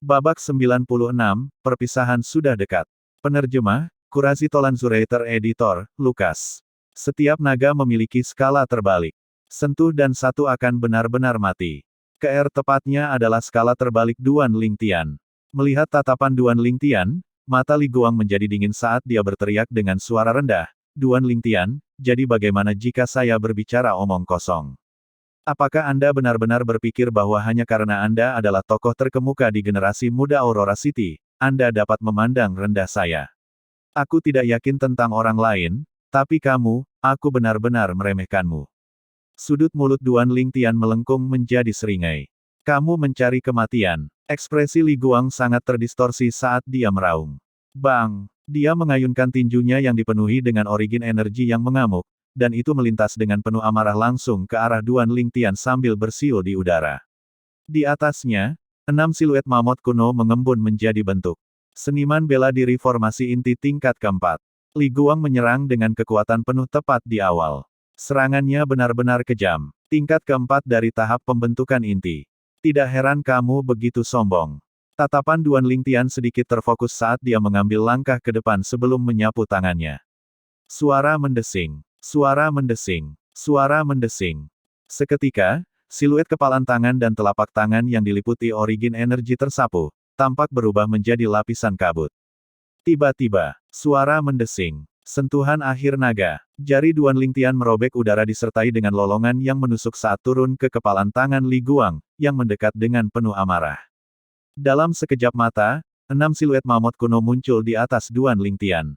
Babak 96, perpisahan sudah dekat. Penerjemah, Kurasi Tolan Zurater Editor, Lukas. Setiap naga memiliki skala terbalik. Sentuh dan satu akan benar-benar mati. KR tepatnya adalah skala terbalik Duan Lingtian. Melihat tatapan Duan Lingtian, mata Li Guang menjadi dingin saat dia berteriak dengan suara rendah. Duan Lingtian, jadi bagaimana jika saya berbicara omong kosong? Apakah Anda benar-benar berpikir bahwa hanya karena Anda adalah tokoh terkemuka di generasi muda Aurora City, Anda dapat memandang rendah saya? Aku tidak yakin tentang orang lain, tapi kamu, aku benar-benar meremehkanmu. Sudut mulut Duan Lingtian melengkung menjadi seringai. Kamu mencari kematian. Ekspresi Li Guang sangat terdistorsi saat dia meraung. Bang! Dia mengayunkan tinjunya yang dipenuhi dengan origin energi yang mengamuk, dan itu melintas dengan penuh amarah langsung ke arah Duan Lingtian sambil bersiul di udara. Di atasnya, 6 siluet mamut kuno mengembun menjadi bentuk. Seniman bela diri formasi inti tingkat keempat. Li Guang menyerang dengan kekuatan penuh tepat di awal. Serangannya benar-benar kejam. Tingkat keempat dari tahap pembentukan inti. Tidak heran kamu begitu sombong. Tatapan Duan Lingtian sedikit terfokus saat dia mengambil langkah ke depan sebelum menyapu tangannya. Suara mendesing. Suara mendesing. Suara mendesing. Seketika, siluet kepalan tangan dan telapak tangan yang diliputi origin energi tersapu, tampak berubah menjadi lapisan kabut. Tiba-tiba, suara mendesing. Sentuhan akhir naga. Jari Duan Lingtian merobek udara disertai dengan lolongan yang menusuk saat turun ke kepalan tangan Li Guang, yang mendekat dengan penuh amarah. Dalam sekejap mata, 6 siluet mamut kuno muncul di atas Duan Lingtian.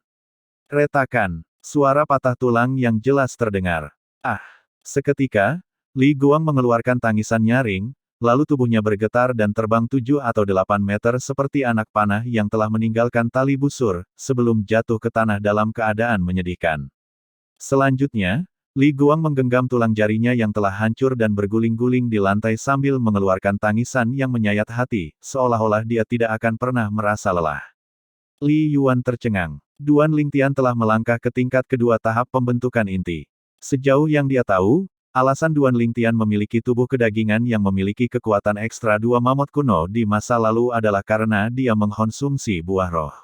Retakan. Suara patah tulang yang jelas terdengar. Ah! Seketika, Li Guang mengeluarkan tangisan nyaring, lalu tubuhnya bergetar dan terbang 7 atau 8 meter seperti anak panah yang telah meninggalkan tali busur, sebelum jatuh ke tanah dalam keadaan menyedihkan. Selanjutnya, Li Guang menggenggam tulang jarinya yang telah hancur dan berguling-guling di lantai sambil mengeluarkan tangisan yang menyayat hati, seolah-olah dia tidak akan pernah merasa lelah. Li Yuan tercengang. Duan Lingtian telah melangkah ke tingkat kedua tahap pembentukan inti. Sejauh yang dia tahu, alasan Duan Lingtian memiliki tubuh kedagingan yang memiliki kekuatan ekstra dua mamut kuno di masa lalu adalah karena dia mengkonsumsi buah roh.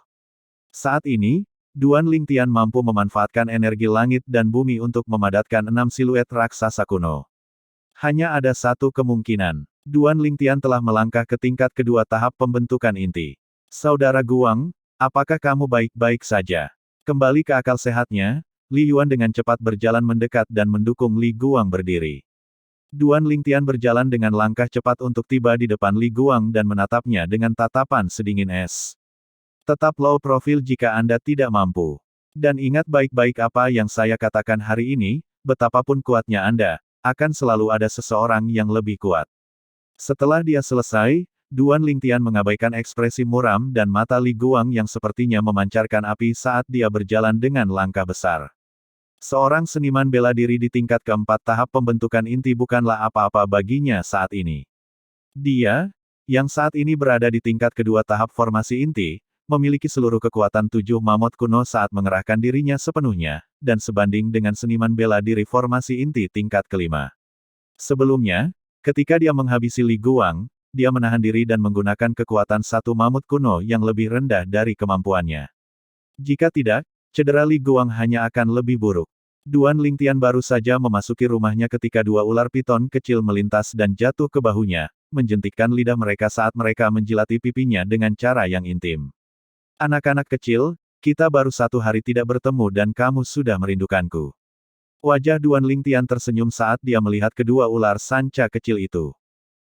Saat ini, Duan Lingtian mampu memanfaatkan energi langit dan bumi untuk memadatkan 6 siluet raksasa kuno. Hanya ada satu kemungkinan. Duan Lingtian telah melangkah ke tingkat kedua tahap pembentukan inti. Saudara Guang, apakah kamu baik-baik saja? Kembali ke akal sehatnya, Li Yuan dengan cepat berjalan mendekat dan mendukung Li Guang berdiri. Duan Lingtian berjalan dengan langkah cepat untuk tiba di depan Li Guang dan menatapnya dengan tatapan sedingin es. Tetap low profil jika Anda tidak mampu. Dan ingat baik-baik apa yang saya katakan hari ini, betapapun kuatnya Anda, akan selalu ada seseorang yang lebih kuat. Setelah dia selesai, Duan Lingtian mengabaikan ekspresi muram dan mata Li Guang yang sepertinya memancarkan api saat dia berjalan dengan langkah besar. Seorang seniman bela diri di tingkat keempat tahap pembentukan inti bukanlah apa-apa baginya saat ini. Dia, yang saat ini berada di tingkat kedua tahap formasi inti, memiliki seluruh kekuatan 7 mamut kuno saat mengerahkan dirinya sepenuhnya, dan sebanding dengan seniman bela diri formasi inti tingkat kelima. Sebelumnya, ketika dia menghabisi Li Guang, dia menahan diri dan menggunakan kekuatan satu mamut kuno yang lebih rendah dari kemampuannya. Jika tidak, cedera Li Guang hanya akan lebih buruk. Duan Lingtian baru saja memasuki rumahnya ketika dua ular piton kecil melintas dan jatuh ke bahunya, menjentikkan lidah mereka saat mereka menjilati pipinya dengan cara yang intim. Anak-anak kecil, kita baru 1 hari tidak bertemu dan kamu sudah merindukanku. Wajah Duan Lingtian tersenyum saat dia melihat kedua ular sanca kecil itu.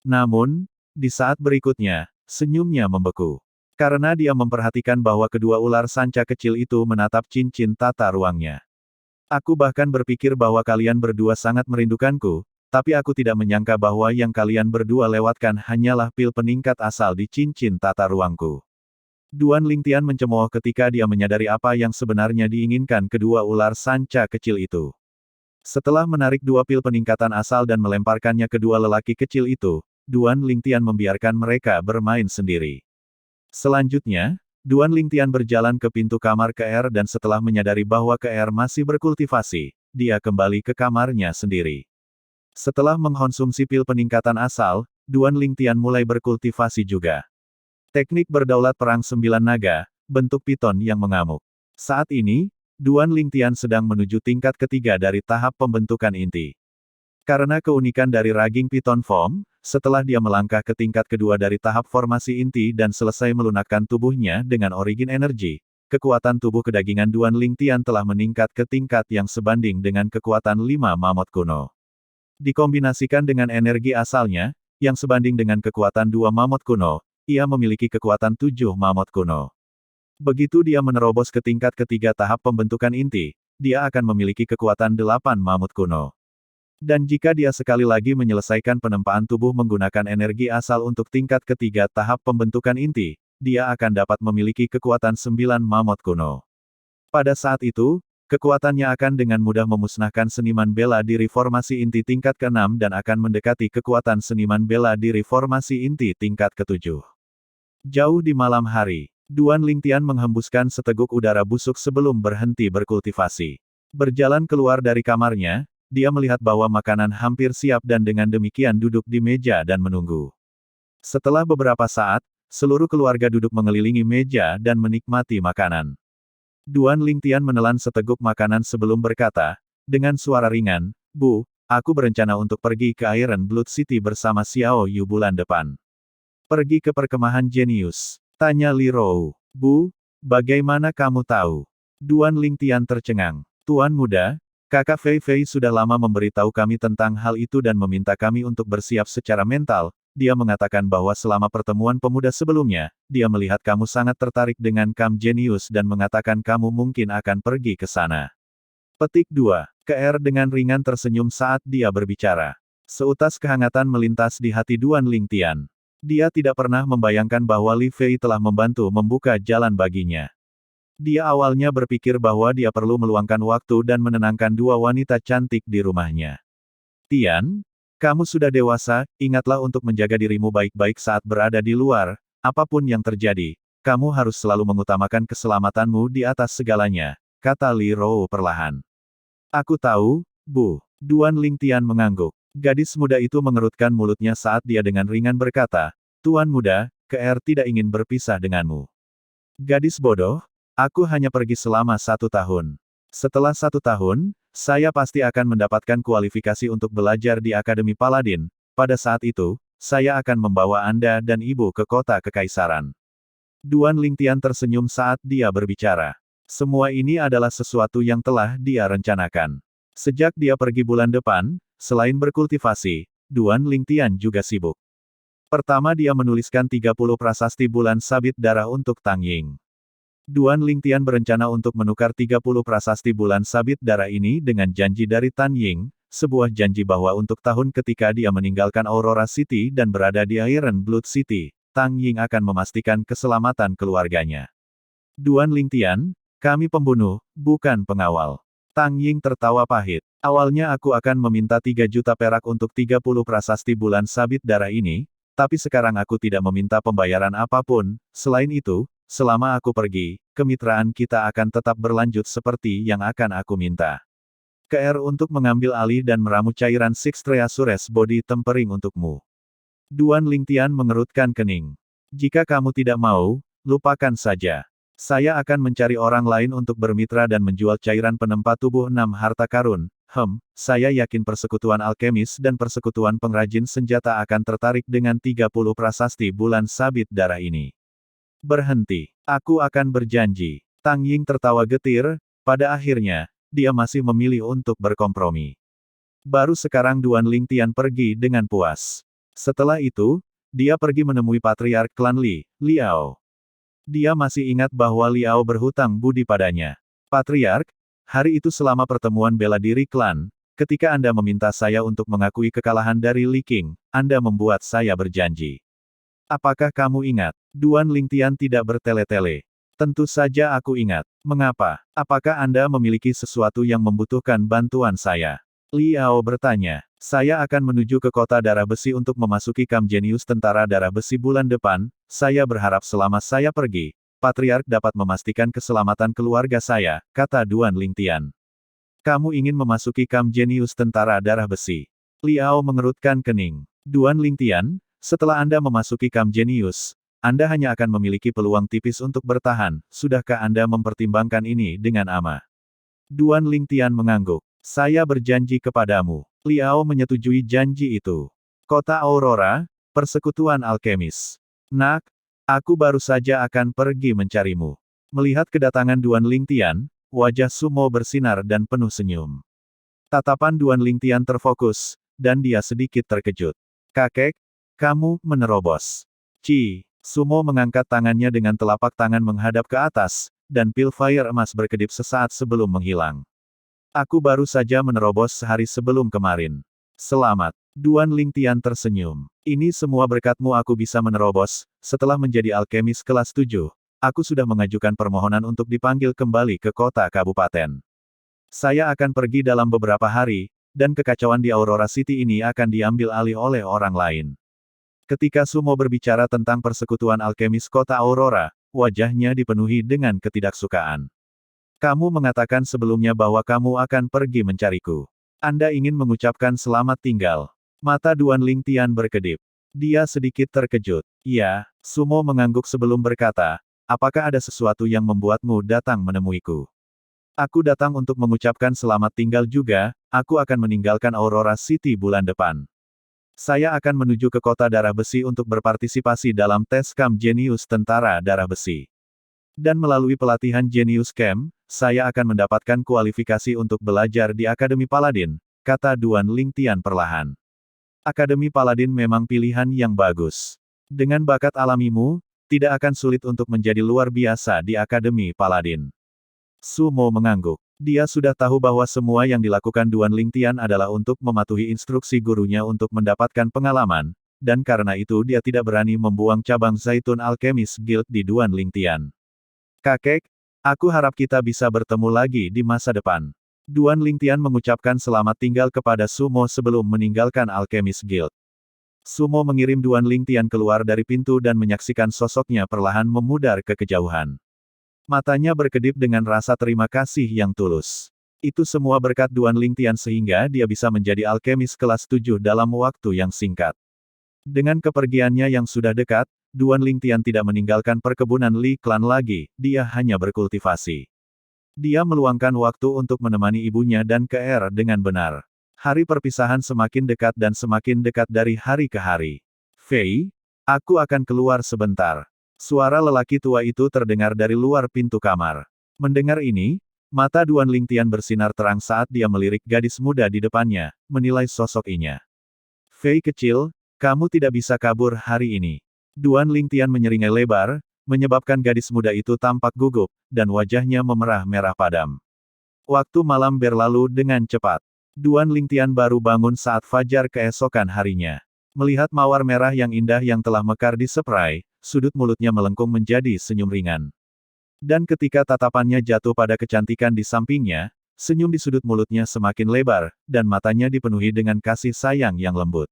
Namun, di saat berikutnya, senyumnya membeku. Karena dia memperhatikan bahwa kedua ular sanca kecil itu menatap cincin tata ruangnya. Aku bahkan berpikir bahwa kalian berdua sangat merindukanku, tapi aku tidak menyangka bahwa yang kalian berdua lewatkan hanyalah pil peningkat asal di cincin tata ruangku. Duan Lingtian mencemooh ketika dia menyadari apa yang sebenarnya diinginkan kedua ular sanca kecil itu. Setelah menarik 2 pil peningkatan asal dan melemparkannya ke dua lelaki kecil itu, Duan Lingtian membiarkan mereka bermain sendiri. Selanjutnya, Duan Lingtian berjalan ke pintu kamar KR dan setelah menyadari bahwa KR masih berkultivasi, dia kembali ke kamarnya sendiri. Setelah mengkonsumsi pil peningkatan asal, Duan Lingtian mulai berkultivasi juga. Teknik berdaulat perang sembilan naga, bentuk piton yang mengamuk. Saat ini, Duan Lingtian sedang menuju tingkat ketiga dari tahap pembentukan inti. Karena keunikan dari Raging Piton Form, setelah dia melangkah ke tingkat kedua dari tahap formasi inti dan selesai melunakkan tubuhnya dengan origin energi, kekuatan tubuh kedagingan Duan Lingtian telah meningkat ke tingkat yang sebanding dengan kekuatan 5 mamut kuno. Dikombinasikan dengan energi asalnya, yang sebanding dengan kekuatan 2 mamut kuno, ia memiliki kekuatan 7 mamut kuno. Begitu dia menerobos ke tingkat ketiga tahap pembentukan inti, dia akan memiliki kekuatan 8 mamut kuno. Dan jika dia sekali lagi menyelesaikan penempaan tubuh menggunakan energi asal untuk tingkat ketiga tahap pembentukan inti, dia akan dapat memiliki kekuatan 9 mamut kuno. Pada saat itu, kekuatannya akan dengan mudah memusnahkan seniman bela diri formasi inti tingkat ke-6 dan akan mendekati kekuatan seniman bela diri formasi inti tingkat ke-7. Jauh di malam hari, Duan Lingtian menghembuskan seteguk udara busuk sebelum berhenti berkultivasi. Berjalan keluar dari kamarnya, dia melihat bahwa makanan hampir siap dan dengan demikian duduk di meja dan menunggu. Setelah beberapa saat, seluruh keluarga duduk mengelilingi meja dan menikmati makanan. Duan Lingtian menelan seteguk makanan sebelum berkata, dengan suara ringan, "Bu, aku berencana untuk pergi ke Iron Blood City bersama Xiao Yu bulan depan." "Pergi ke perkemahan jenius?" tanya Li Rou. "Bu, bagaimana kamu tahu?" Duan Lingtian tercengang. "Tuan muda, Kakak Fei Fei sudah lama memberitahu kami tentang hal itu dan meminta kami untuk bersiap secara mental. Dia mengatakan bahwa selama pertemuan pemuda sebelumnya, dia melihat kamu sangat tertarik dengan Kam Jenius dan mengatakan kamu mungkin akan pergi ke sana." Petik 2. Keer dengan ringan tersenyum saat dia berbicara. Seutas kehangatan melintas di hati Duan Lingtian. Dia tidak pernah membayangkan bahwa Li Fei telah membantu membuka jalan baginya. Dia awalnya berpikir bahwa dia perlu meluangkan waktu dan menenangkan dua wanita cantik di rumahnya. "Tian, kamu sudah dewasa, ingatlah untuk menjaga dirimu baik-baik saat berada di luar, apapun yang terjadi, kamu harus selalu mengutamakan keselamatanmu di atas segalanya," kata Li Rou perlahan. "Aku tahu, Bu." Duan Lingtian mengangguk. Gadis muda itu mengerutkan mulutnya saat dia dengan ringan berkata, "Tuan muda, Keer tidak ingin berpisah denganmu." "Gadis bodoh, aku hanya pergi selama 1 tahun. Setelah 1 tahun, saya pasti akan mendapatkan kualifikasi untuk belajar di Akademi Paladin. Pada saat itu, saya akan membawa Anda dan Ibu ke kota kekaisaran." Duan Lingtian tersenyum saat dia berbicara. Semua ini adalah sesuatu yang telah dia rencanakan. Sejak dia pergi bulan depan, selain berkultivasi, Duan Lingtian juga sibuk. Pertama dia menuliskan 30 prasasti bulan sabit darah untuk Tang Ying. Duan Lingtian berencana untuk menukar 30 prasasti bulan sabit darah ini dengan janji dari Tan Ying, sebuah janji bahwa untuk tahun ketika dia meninggalkan Aurora City dan berada di Iron Blood City, Tang Ying akan memastikan keselamatan keluarganya. "Duan Lingtian, kami pembunuh, bukan pengawal." Tang Ying tertawa pahit. "Awalnya aku akan meminta 3 juta perak untuk 30 prasasti bulan sabit darah ini, tapi sekarang aku tidak meminta pembayaran apapun. Selain itu, selama aku pergi, kemitraan kita akan tetap berlanjut seperti yang akan aku minta. Keer untuk mengambil alih dan meramu cairan Six Treasures Body Tempering untukmu." Duan Lingtian mengerutkan kening. "Jika kamu tidak mau, lupakan saja. Saya akan mencari orang lain untuk bermitra dan menjual cairan penempa tubuh 6 harta karun. Saya yakin persekutuan alkemis dan persekutuan pengrajin senjata akan tertarik dengan 30 prasasti bulan sabit darah ini." "Berhenti. Aku akan berjanji." Tang Ying tertawa getir, pada akhirnya, dia masih memilih untuk berkompromi. Baru sekarang Duan Lingtian pergi dengan puas. Setelah itu, dia pergi menemui Patriark Klan Li, Liao. Dia masih ingat bahwa Liao berhutang budi padanya. "Patriark, hari itu selama pertemuan bela diri klan, ketika Anda meminta saya untuk mengakui kekalahan dari Li Qing, Anda membuat saya berjanji. Apakah kamu ingat?" Duan Lingtian tidak bertele-tele. "Tentu saja aku ingat. Mengapa? Apakah Anda memiliki sesuatu yang membutuhkan bantuan saya?" Liao bertanya. "Saya akan menuju ke kota darah besi untuk memasuki Kam Jenius tentara darah besi bulan depan. Saya berharap selama saya pergi, Patriark dapat memastikan keselamatan keluarga saya," kata Duan Lingtian. "Kamu ingin memasuki Kam Jenius tentara darah besi?" Liao mengerutkan kening. "Duan Lingtian, setelah Anda memasuki Kam Jenius, Anda hanya akan memiliki peluang tipis untuk bertahan, sudahkah Anda mempertimbangkan ini dengan ama? Duan Lingtian mengangguk. Saya berjanji kepadamu. Liao menyetujui janji itu. Kota Aurora, Persekutuan Alkemis. Nak, aku baru saja akan pergi mencarimu. Melihat kedatangan Duan Lingtian, wajah Sumo bersinar dan penuh senyum. Tatapan Duan Lingtian terfokus, dan dia sedikit terkejut. Kakek, kamu menerobos. Sumo mengangkat tangannya dengan telapak tangan menghadap ke atas, dan pil fire emas berkedip sesaat sebelum menghilang. Aku baru saja menerobos sehari sebelum kemarin. Selamat. Duan Lingtian tersenyum. Ini semua berkatmu aku bisa menerobos, setelah menjadi alkemis kelas 7. Aku sudah mengajukan permohonan untuk dipanggil kembali ke kota kabupaten. Saya akan pergi dalam beberapa hari, dan kekacauan di Aurora City ini akan diambil alih oleh orang lain. Ketika Sumo berbicara tentang persekutuan alkemis kota Aurora, wajahnya dipenuhi dengan ketidaksukaan. Kamu mengatakan sebelumnya bahwa kamu akan pergi mencariku. Anda ingin mengucapkan selamat tinggal. Mata Duan Lingtian berkedip. Dia sedikit terkejut. Ya, Sumo mengangguk sebelum berkata, apakah ada sesuatu yang membuatmu datang menemuiku? Aku datang untuk mengucapkan selamat tinggal juga, aku akan meninggalkan Aurora City bulan depan. Saya akan menuju ke kota darah besi untuk berpartisipasi dalam tes Camp Genius Tentara Darah Besi. Dan melalui pelatihan Genius Camp, saya akan mendapatkan kualifikasi untuk belajar di Akademi Paladin, kata Duan Lingtian perlahan. Akademi Paladin memang pilihan yang bagus. Dengan bakat alamimu, tidak akan sulit untuk menjadi luar biasa di Akademi Paladin. Sumo mengangguk. Dia sudah tahu bahwa semua yang dilakukan Duan Lingtian adalah untuk mematuhi instruksi gurunya untuk mendapatkan pengalaman, dan karena itu dia tidak berani membuang cabang Zaitun Alchemist Guild di Duan Lingtian. Kakek, aku harap kita bisa bertemu lagi di masa depan. Duan Lingtian mengucapkan selamat tinggal kepada Sumo sebelum meninggalkan Alchemist Guild. Sumo mengirim Duan Lingtian keluar dari pintu dan menyaksikan sosoknya perlahan memudar ke kejauhan. Matanya berkedip dengan rasa terima kasih yang tulus. Itu semua berkat Duan Lingtian sehingga dia bisa menjadi alkemis kelas 7 dalam waktu yang singkat. Dengan kepergiannya yang sudah dekat, Duan Lingtian tidak meninggalkan perkebunan Li Clan lagi, dia hanya berkultivasi. Dia meluangkan waktu untuk menemani ibunya dan Keer dengan benar. Hari perpisahan semakin dekat dan semakin dekat dari hari ke hari. Fei, aku akan keluar sebentar. Suara lelaki tua itu terdengar dari luar pintu kamar. Mendengar ini, mata Duan Lingtian bersinar terang saat dia melirik gadis muda di depannya, menilai sosok inya. Fei kecil, kamu tidak bisa kabur hari ini. Duan Lingtian menyeringai lebar, menyebabkan gadis muda itu tampak gugup, dan wajahnya memerah merah padam. Waktu malam berlalu dengan cepat. Duan Lingtian baru bangun saat fajar keesokan harinya. Melihat mawar merah yang indah yang telah mekar di spray, sudut mulutnya melengkung menjadi senyum ringan. Dan ketika tatapannya jatuh pada kecantikan di sampingnya, senyum di sudut mulutnya semakin lebar, dan matanya dipenuhi dengan kasih sayang yang lembut.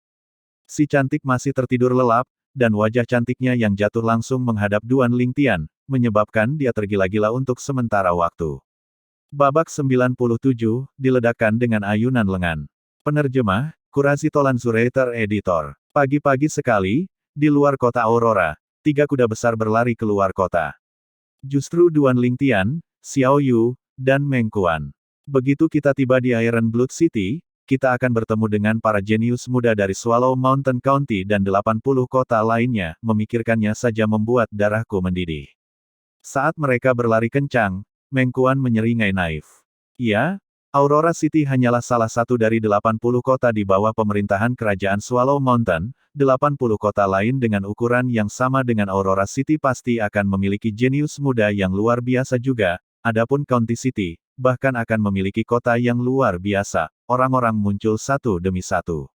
Si cantik masih tertidur lelap, dan wajah cantiknya yang jatuh langsung menghadap Duan Lingtian, menyebabkan dia tergila-gila untuk sementara waktu. Babak 97, diledakkan dengan ayunan lengan. Penerjemah, Kurasi Tolan Zurater Editor. Pagi-pagi sekali, di luar kota Aurora, 3 kuda besar berlari keluar kota. Justru Duan Lingtian, Xiao Yu, dan Meng Kuan. Begitu kita tiba di Iron Blood City, kita akan bertemu dengan para jenius muda dari Swallow Mountain County dan 80 kota lainnya, memikirkannya saja membuat darahku mendidih. Saat mereka berlari kencang, Meng Kuan menyeringai naif. Ya, Aurora City hanyalah salah satu dari 80 kota di bawah pemerintahan kerajaan Swallow Mountain, 80 kota lain dengan ukuran yang sama dengan Aurora City pasti akan memiliki jenius muda yang luar biasa juga, adapun County City, bahkan akan memiliki kota yang luar biasa, orang-orang muncul satu demi satu.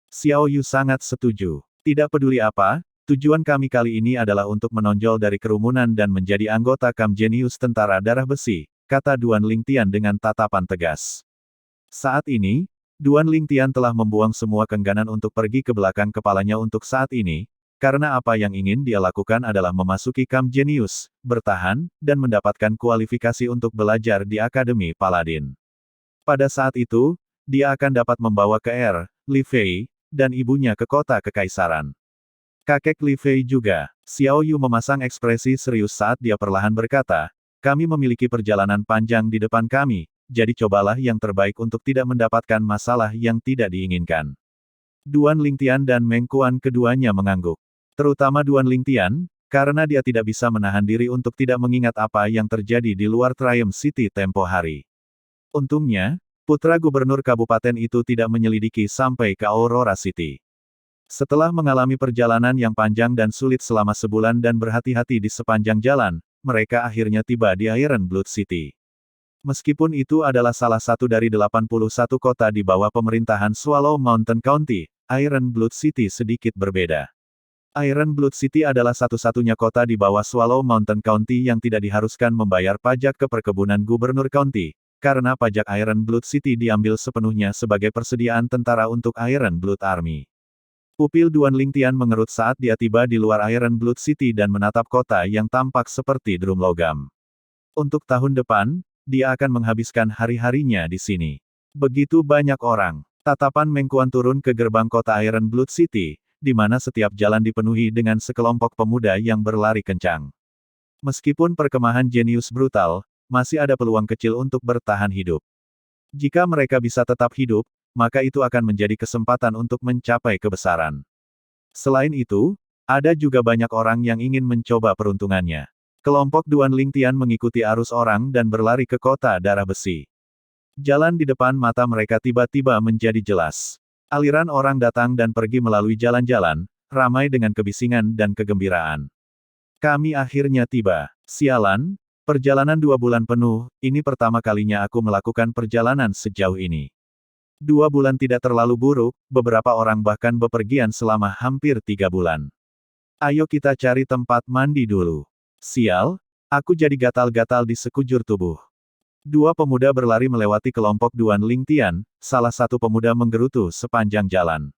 Xiao Yu sangat setuju. Tidak peduli apa, tujuan kami kali ini adalah untuk menonjol dari kerumunan dan menjadi anggota Camp Genius Tentara Darah Besi, kata Duan Lingtian dengan tatapan tegas. Saat ini, Duan Lingtian telah membuang semua keengganan untuk pergi ke belakang kepalanya untuk saat ini, karena apa yang ingin dia lakukan adalah memasuki Camp Genius, bertahan, dan mendapatkan kualifikasi untuk belajar di Akademi Paladin. Pada saat itu, dia akan dapat membawa Keer, Li Fei, dan ibunya ke kota kekaisaran. Kakek Li Fei juga. Xiao Yu memasang ekspresi serius saat dia perlahan berkata, kami memiliki perjalanan panjang di depan kami, jadi cobalah yang terbaik untuk tidak mendapatkan masalah yang tidak diinginkan. Duan Lingtian dan Meng Kuan keduanya mengangguk. Terutama Duan Lingtian, karena dia tidak bisa menahan diri untuk tidak mengingat apa yang terjadi di luar Triumph City tempo hari. Untungnya, putra gubernur kabupaten itu tidak menyelidiki sampai ke Aurora City. Setelah mengalami perjalanan yang panjang dan sulit selama sebulan dan berhati-hati di sepanjang jalan, mereka akhirnya tiba di Iron Blood City. Meskipun itu adalah salah satu dari 81 kota di bawah pemerintahan Swallow Mountain County, Iron Blood City sedikit berbeda. Iron Blood City adalah satu-satunya kota di bawah Swallow Mountain County yang tidak diharuskan membayar pajak ke perkebunan gubernur county, karena pajak Iron Blood City diambil sepenuhnya sebagai persediaan tentara untuk Iron Blood Army. Pupil Duan Lingtian mengerut saat dia tiba di luar Iron Blood City dan menatap kota yang tampak seperti drum logam. Untuk tahun depan, dia akan menghabiskan hari-harinya di sini. Begitu banyak orang. Tatapan Meng Kuan turun ke gerbang kota Iron Blood City, di mana setiap jalan dipenuhi dengan sekelompok pemuda yang berlari kencang. Meskipun perkemahan jenius brutal, masih ada peluang kecil untuk bertahan hidup. Jika mereka bisa tetap hidup, maka itu akan menjadi kesempatan untuk mencapai kebesaran. Selain itu, ada juga banyak orang yang ingin mencoba peruntungannya. Kelompok Duan Lingtian mengikuti arus orang dan berlari ke kota darah besi. Jalan di depan mata mereka tiba-tiba menjadi jelas. Aliran orang datang dan pergi melalui jalan-jalan, ramai dengan kebisingan dan kegembiraan. Kami akhirnya tiba. Sialan, perjalanan 2 bulan penuh, ini pertama kalinya aku melakukan perjalanan sejauh ini. 2 bulan tidak terlalu buruk, beberapa orang bahkan bepergian selama hampir 3 bulan. Ayo kita cari tempat mandi dulu. Sial, aku jadi gatal-gatal di sekujur tubuh. 2 pemuda berlari melewati kelompok Duan Lingtian, salah satu pemuda menggerutu sepanjang jalan.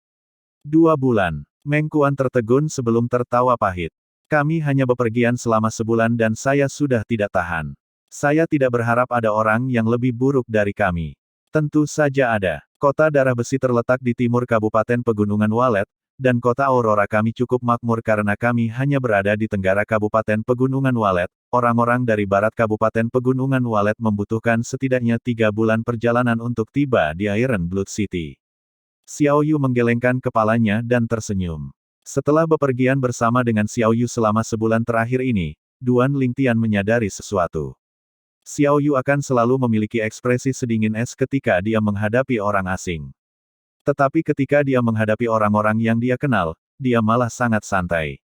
2 bulan. Meng Kuan tertegun sebelum tertawa pahit. Kami hanya bepergian selama sebulan dan saya sudah tidak tahan. Saya tidak berharap ada orang yang lebih buruk dari kami. Tentu saja ada. Kota darah besi terletak di timur Kabupaten Pegunungan Walet, dan kota Aurora kami cukup makmur karena kami hanya berada di tenggara Kabupaten Pegunungan Walet. Orang-orang dari barat Kabupaten Pegunungan Walet membutuhkan setidaknya 3 bulan perjalanan untuk tiba di Iron Blood City. Xiao Yu menggelengkan kepalanya dan tersenyum. Setelah bepergian bersama dengan Xiao Yu selama sebulan terakhir ini, Duan Lingtian menyadari sesuatu. Xiao Yu akan selalu memiliki ekspresi sedingin es ketika dia menghadapi orang asing. Tetapi ketika dia menghadapi orang-orang yang dia kenal, dia malah sangat santai.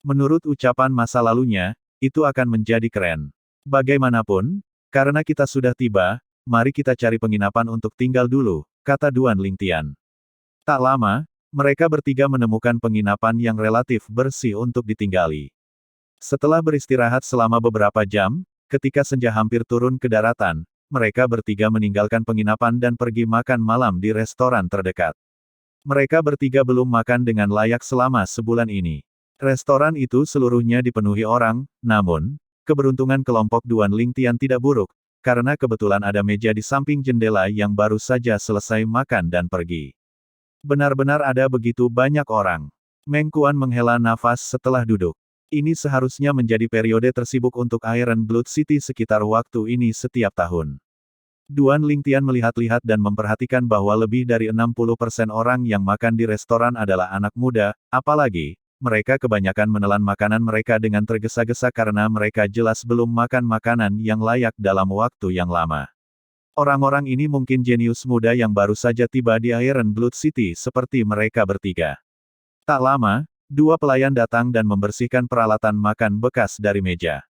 Menurut ucapan masa lalunya, itu akan menjadi keren. Bagaimanapun, karena kita sudah tiba, mari kita cari penginapan untuk tinggal dulu, kata Duan Lingtian. Tak lama, mereka bertiga menemukan penginapan yang relatif bersih untuk ditinggali. Setelah beristirahat selama beberapa jam, ketika senja hampir turun ke daratan, mereka bertiga meninggalkan penginapan dan pergi makan malam di restoran terdekat. Mereka bertiga belum makan dengan layak selama sebulan ini. Restoran itu seluruhnya dipenuhi orang, namun, keberuntungan kelompok Duan Lingtian tidak buruk, karena kebetulan ada meja di samping jendela yang baru saja selesai makan dan pergi. Benar-benar ada begitu banyak orang. Meng Kuan menghela nafas setelah duduk. Ini seharusnya menjadi periode tersibuk untuk Iron Blood City sekitar waktu ini setiap tahun. Duan Lingtian melihat-lihat dan memperhatikan bahwa lebih dari 60% orang yang makan di restoran adalah anak muda, apalagi, mereka kebanyakan menelan makanan mereka dengan tergesa-gesa karena mereka jelas belum makan makanan yang layak dalam waktu yang lama. Orang-orang ini mungkin jenius muda yang baru saja tiba di Iron Blood City seperti mereka bertiga. Tak lama, 2 pelayan datang dan membersihkan peralatan makan bekas dari meja.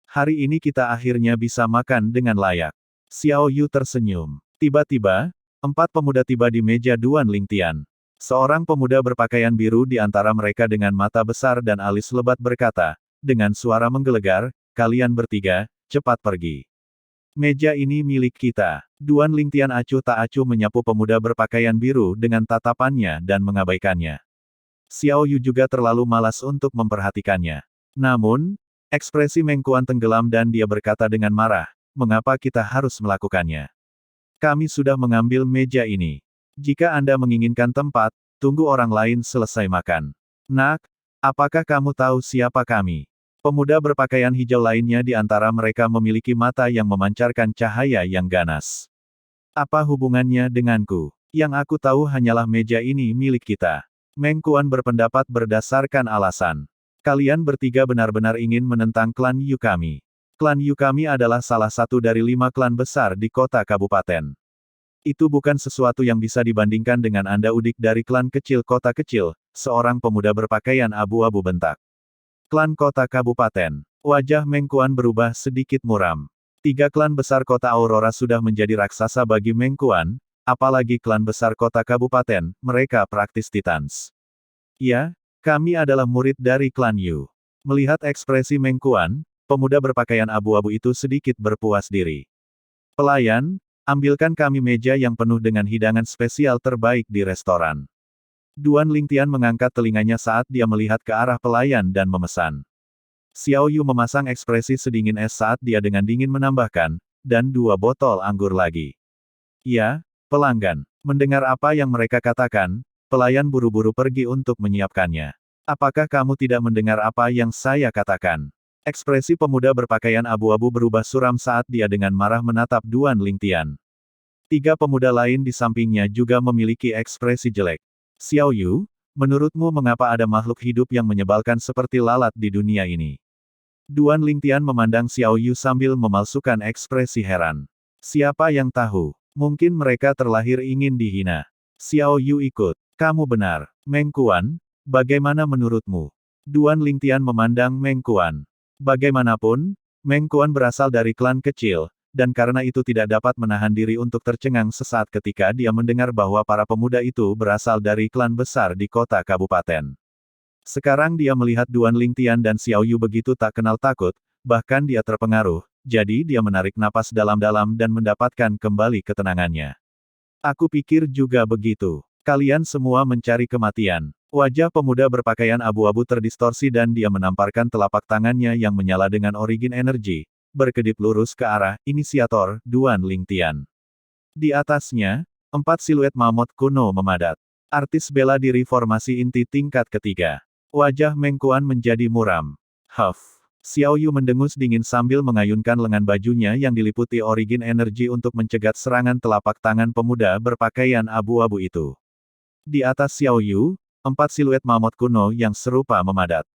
Hari ini kita akhirnya bisa makan dengan layak. Xiao Yu tersenyum. Tiba-tiba, 4 pemuda tiba di meja Duan Lingtian. Seorang pemuda berpakaian biru di antara mereka dengan mata besar dan alis lebat berkata, dengan suara menggelegar, kalian bertiga, cepat pergi. Meja ini milik kita. Duan Lingtian acuh tak acuh menyapu pemuda berpakaian biru dengan tatapannya dan mengabaikannya. Xiao Yu juga terlalu malas untuk memperhatikannya. Namun, ekspresi Meng Kuan tenggelam dan dia berkata dengan marah, mengapa kita harus melakukannya? Kami sudah mengambil meja ini. Jika Anda menginginkan tempat, tunggu orang lain selesai makan. Nak, Apakah kamu tahu siapa kami? Pemuda berpakaian hijau lainnya di antara mereka memiliki mata yang memancarkan cahaya yang ganas. Apa hubungannya denganku? Yang aku tahu hanyalah meja ini milik kita. Meng Kuan berpendapat berdasarkan alasan. Kalian bertiga benar-benar ingin menentang klan Yu kami. Klan Yu kami adalah salah satu dari 5 klan besar di kota kabupaten. Itu bukan sesuatu yang bisa dibandingkan dengan Anda udik dari klan kecil kota kecil, seorang pemuda berpakaian abu-abu bentak. Klan kota kabupaten. Wajah Meng Kuan berubah sedikit muram. 3 klan besar kota Aurora sudah menjadi raksasa bagi Meng Kuan, apalagi klan besar kota kabupaten, mereka praktis titans. Ya, kami adalah murid dari klan Yu. Melihat ekspresi Meng Kuan, pemuda berpakaian abu-abu itu sedikit berpuas diri. Pelayan, ambilkan kami meja yang penuh dengan hidangan spesial terbaik di restoran. Duan Lingtian mengangkat telinganya saat dia melihat ke arah pelayan dan memesan. Xiao Yu memasang ekspresi sedingin es saat dia dengan dingin menambahkan, dan 2 botol anggur lagi. Ya, pelanggan. Mendengar apa yang mereka katakan, pelayan buru-buru pergi untuk menyiapkannya. Apakah kamu tidak mendengar apa yang saya katakan? Ekspresi pemuda berpakaian abu-abu berubah suram saat dia dengan marah menatap Duan Lingtian. 3 pemuda lain di sampingnya juga memiliki ekspresi jelek. Xiao Yu, menurutmu mengapa ada makhluk hidup yang menyebalkan seperti lalat di dunia ini? Duan Lingtian memandang Xiao Yu sambil memalsukan ekspresi heran. Siapa yang tahu? Mungkin mereka terlahir ingin dihina. Xiao Yu ikut. Kamu benar. Meng Kuan, bagaimana menurutmu? Duan Lingtian memandang Meng Kuan. Bagaimanapun, Meng Kuan berasal dari klan kecil, dan karena itu tidak dapat menahan diri untuk tercengang sesaat ketika dia mendengar bahwa para pemuda itu berasal dari klan besar di kota kabupaten. Sekarang dia melihat Duan Lingtian dan Xiao Yu begitu tak kenal takut, bahkan dia terpengaruh, jadi dia menarik napas dalam-dalam dan mendapatkan kembali ketenangannya. Aku pikir juga begitu. Kalian semua mencari kematian. Wajah pemuda berpakaian abu-abu terdistorsi dan dia menamparkan telapak tangannya yang menyala dengan origin energi, berkedip lurus ke arah inisiator, Duan Lingtian. Di atasnya, 4 siluet mamut kuno memadat. Artis bela diri formasi inti tingkat ketiga. Wajah Meng Kuan menjadi muram. Huff. Xiao Yu mendengus dingin sambil mengayunkan lengan bajunya yang diliputi origin energi untuk mencegat serangan telapak tangan pemuda berpakaian abu-abu itu. Di atas Xiao Yu, 4 siluet mamut kuno yang serupa memadat.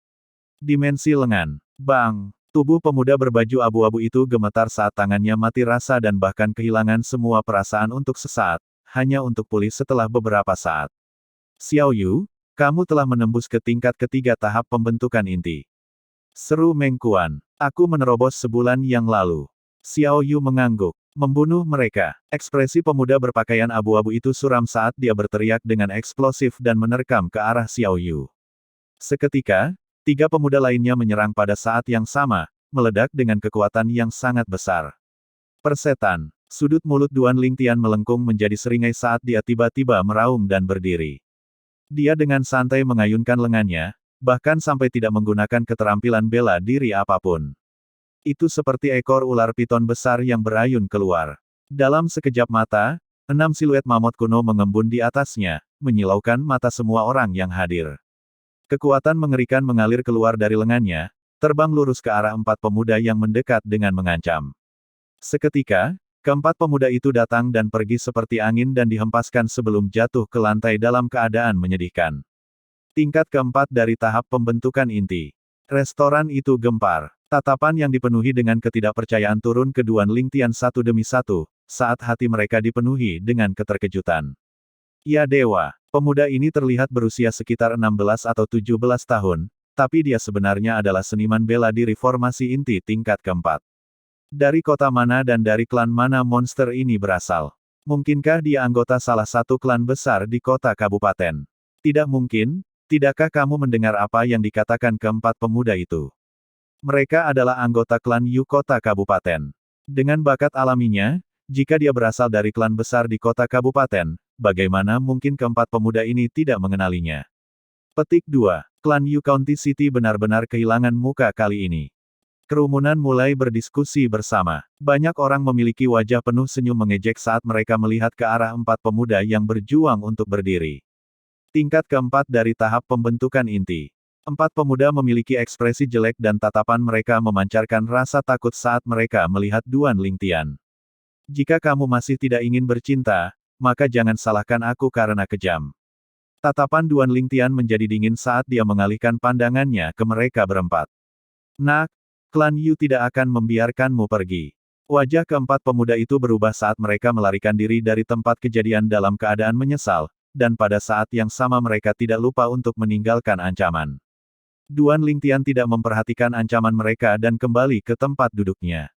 Dimensi lengan. Bang! Tubuh pemuda berbaju abu-abu itu gemetar saat tangannya mati rasa dan bahkan kehilangan semua perasaan untuk sesaat, hanya untuk pulih setelah beberapa saat. Xiao Yu, kamu telah menembus ke tingkat ketiga tahap pembentukan inti. Seru Meng Kuan. Aku menerobos sebulan yang lalu. Xiao Yu mengangguk. Membunuh mereka. Ekspresi pemuda berpakaian abu-abu itu suram saat dia berteriak dengan eksplosif dan menerkam ke arah Xiao Yu. Seketika, 3 pemuda lainnya menyerang pada saat yang sama, meledak dengan kekuatan yang sangat besar. Persetan. Sudut mulut Duan Lingtian melengkung menjadi seringai saat dia tiba-tiba meraung dan berdiri. Dia dengan santai mengayunkan lengannya, bahkan sampai tidak menggunakan keterampilan bela diri apapun. Itu seperti ekor ular piton besar yang berayun keluar. Dalam sekejap mata, 6 siluet mamut kuno mengembun di atasnya, menyilaukan mata semua orang yang hadir. Kekuatan mengerikan mengalir keluar dari lengannya, terbang lurus ke arah 4 pemuda yang mendekat dengan mengancam. Seketika, keempat pemuda itu datang dan pergi seperti angin dan dihempaskan sebelum jatuh ke lantai dalam keadaan menyedihkan. Tingkat keempat dari tahap pembentukan inti. Restoran itu gempar. Tatapan yang dipenuhi dengan ketidakpercayaan turun ke Duan Lingtian satu demi satu, saat hati mereka dipenuhi dengan keterkejutan. Ya dewa, pemuda ini terlihat berusia sekitar 16 atau 17 tahun, tapi dia sebenarnya adalah seniman bela diri formasi inti tingkat keempat. Dari kota mana dan dari klan mana monster ini berasal? Mungkinkah dia anggota salah satu klan besar di kota kabupaten? Tidak mungkin, tidakkah kamu mendengar apa yang dikatakan keempat pemuda itu? Mereka adalah anggota klan Yu kota kabupaten. Dengan bakat alaminya, jika dia berasal dari klan besar di kota kabupaten, bagaimana mungkin keempat pemuda ini tidak mengenalinya? Petik 2. Klan Yu County City benar-benar kehilangan muka kali ini. Kerumunan mulai berdiskusi bersama. Banyak orang memiliki wajah penuh senyum mengejek saat mereka melihat ke arah 4 pemuda yang berjuang untuk berdiri. Tingkat keempat dari tahap pembentukan inti. Empat pemuda memiliki ekspresi jelek dan tatapan mereka memancarkan rasa takut saat mereka melihat Duan Lingtian. Jika kamu masih tidak ingin bercinta, maka jangan salahkan aku karena kejam. Tatapan Duan Lingtian menjadi dingin saat dia mengalihkan pandangannya ke mereka berempat. Nak, klan Yu tidak akan membiarkanmu pergi. Wajah keempat pemuda itu berubah saat mereka melarikan diri dari tempat kejadian dalam keadaan menyesal, dan pada saat yang sama mereka tidak lupa untuk meninggalkan ancaman. Duan Lingtian tidak memperhatikan ancaman mereka dan kembali ke tempat duduknya.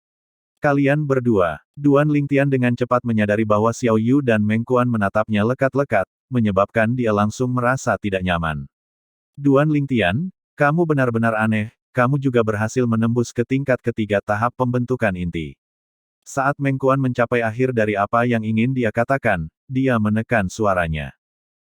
Kalian berdua. Duan Lingtian dengan cepat menyadari bahwa Xiao Yu dan Meng Kuan menatapnya lekat-lekat, menyebabkan dia langsung merasa tidak nyaman. Duan Lingtian, kamu benar-benar aneh, kamu juga berhasil menembus ke tingkat ketiga tahap pembentukan inti. Saat Meng Kuan mencapai akhir dari apa yang ingin dia katakan, dia menekan suaranya.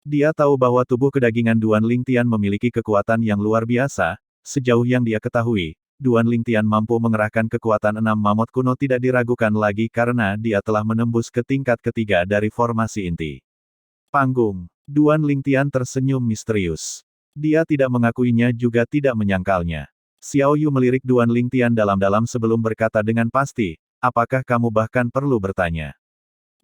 Dia tahu bahwa tubuh kedagingan Duan Lingtian memiliki kekuatan yang luar biasa, sejauh yang dia ketahui. Duan Lingtian mampu mengerahkan kekuatan 6 mamut kuno tidak diragukan lagi karena dia telah menembus ke tingkat ketiga dari formasi inti. Panggung. Duan Lingtian tersenyum misterius. Dia tidak mengakuinya juga tidak menyangkalnya. Xiao Yu melirik Duan Lingtian dalam-dalam sebelum berkata dengan pasti, apakah kamu bahkan perlu bertanya?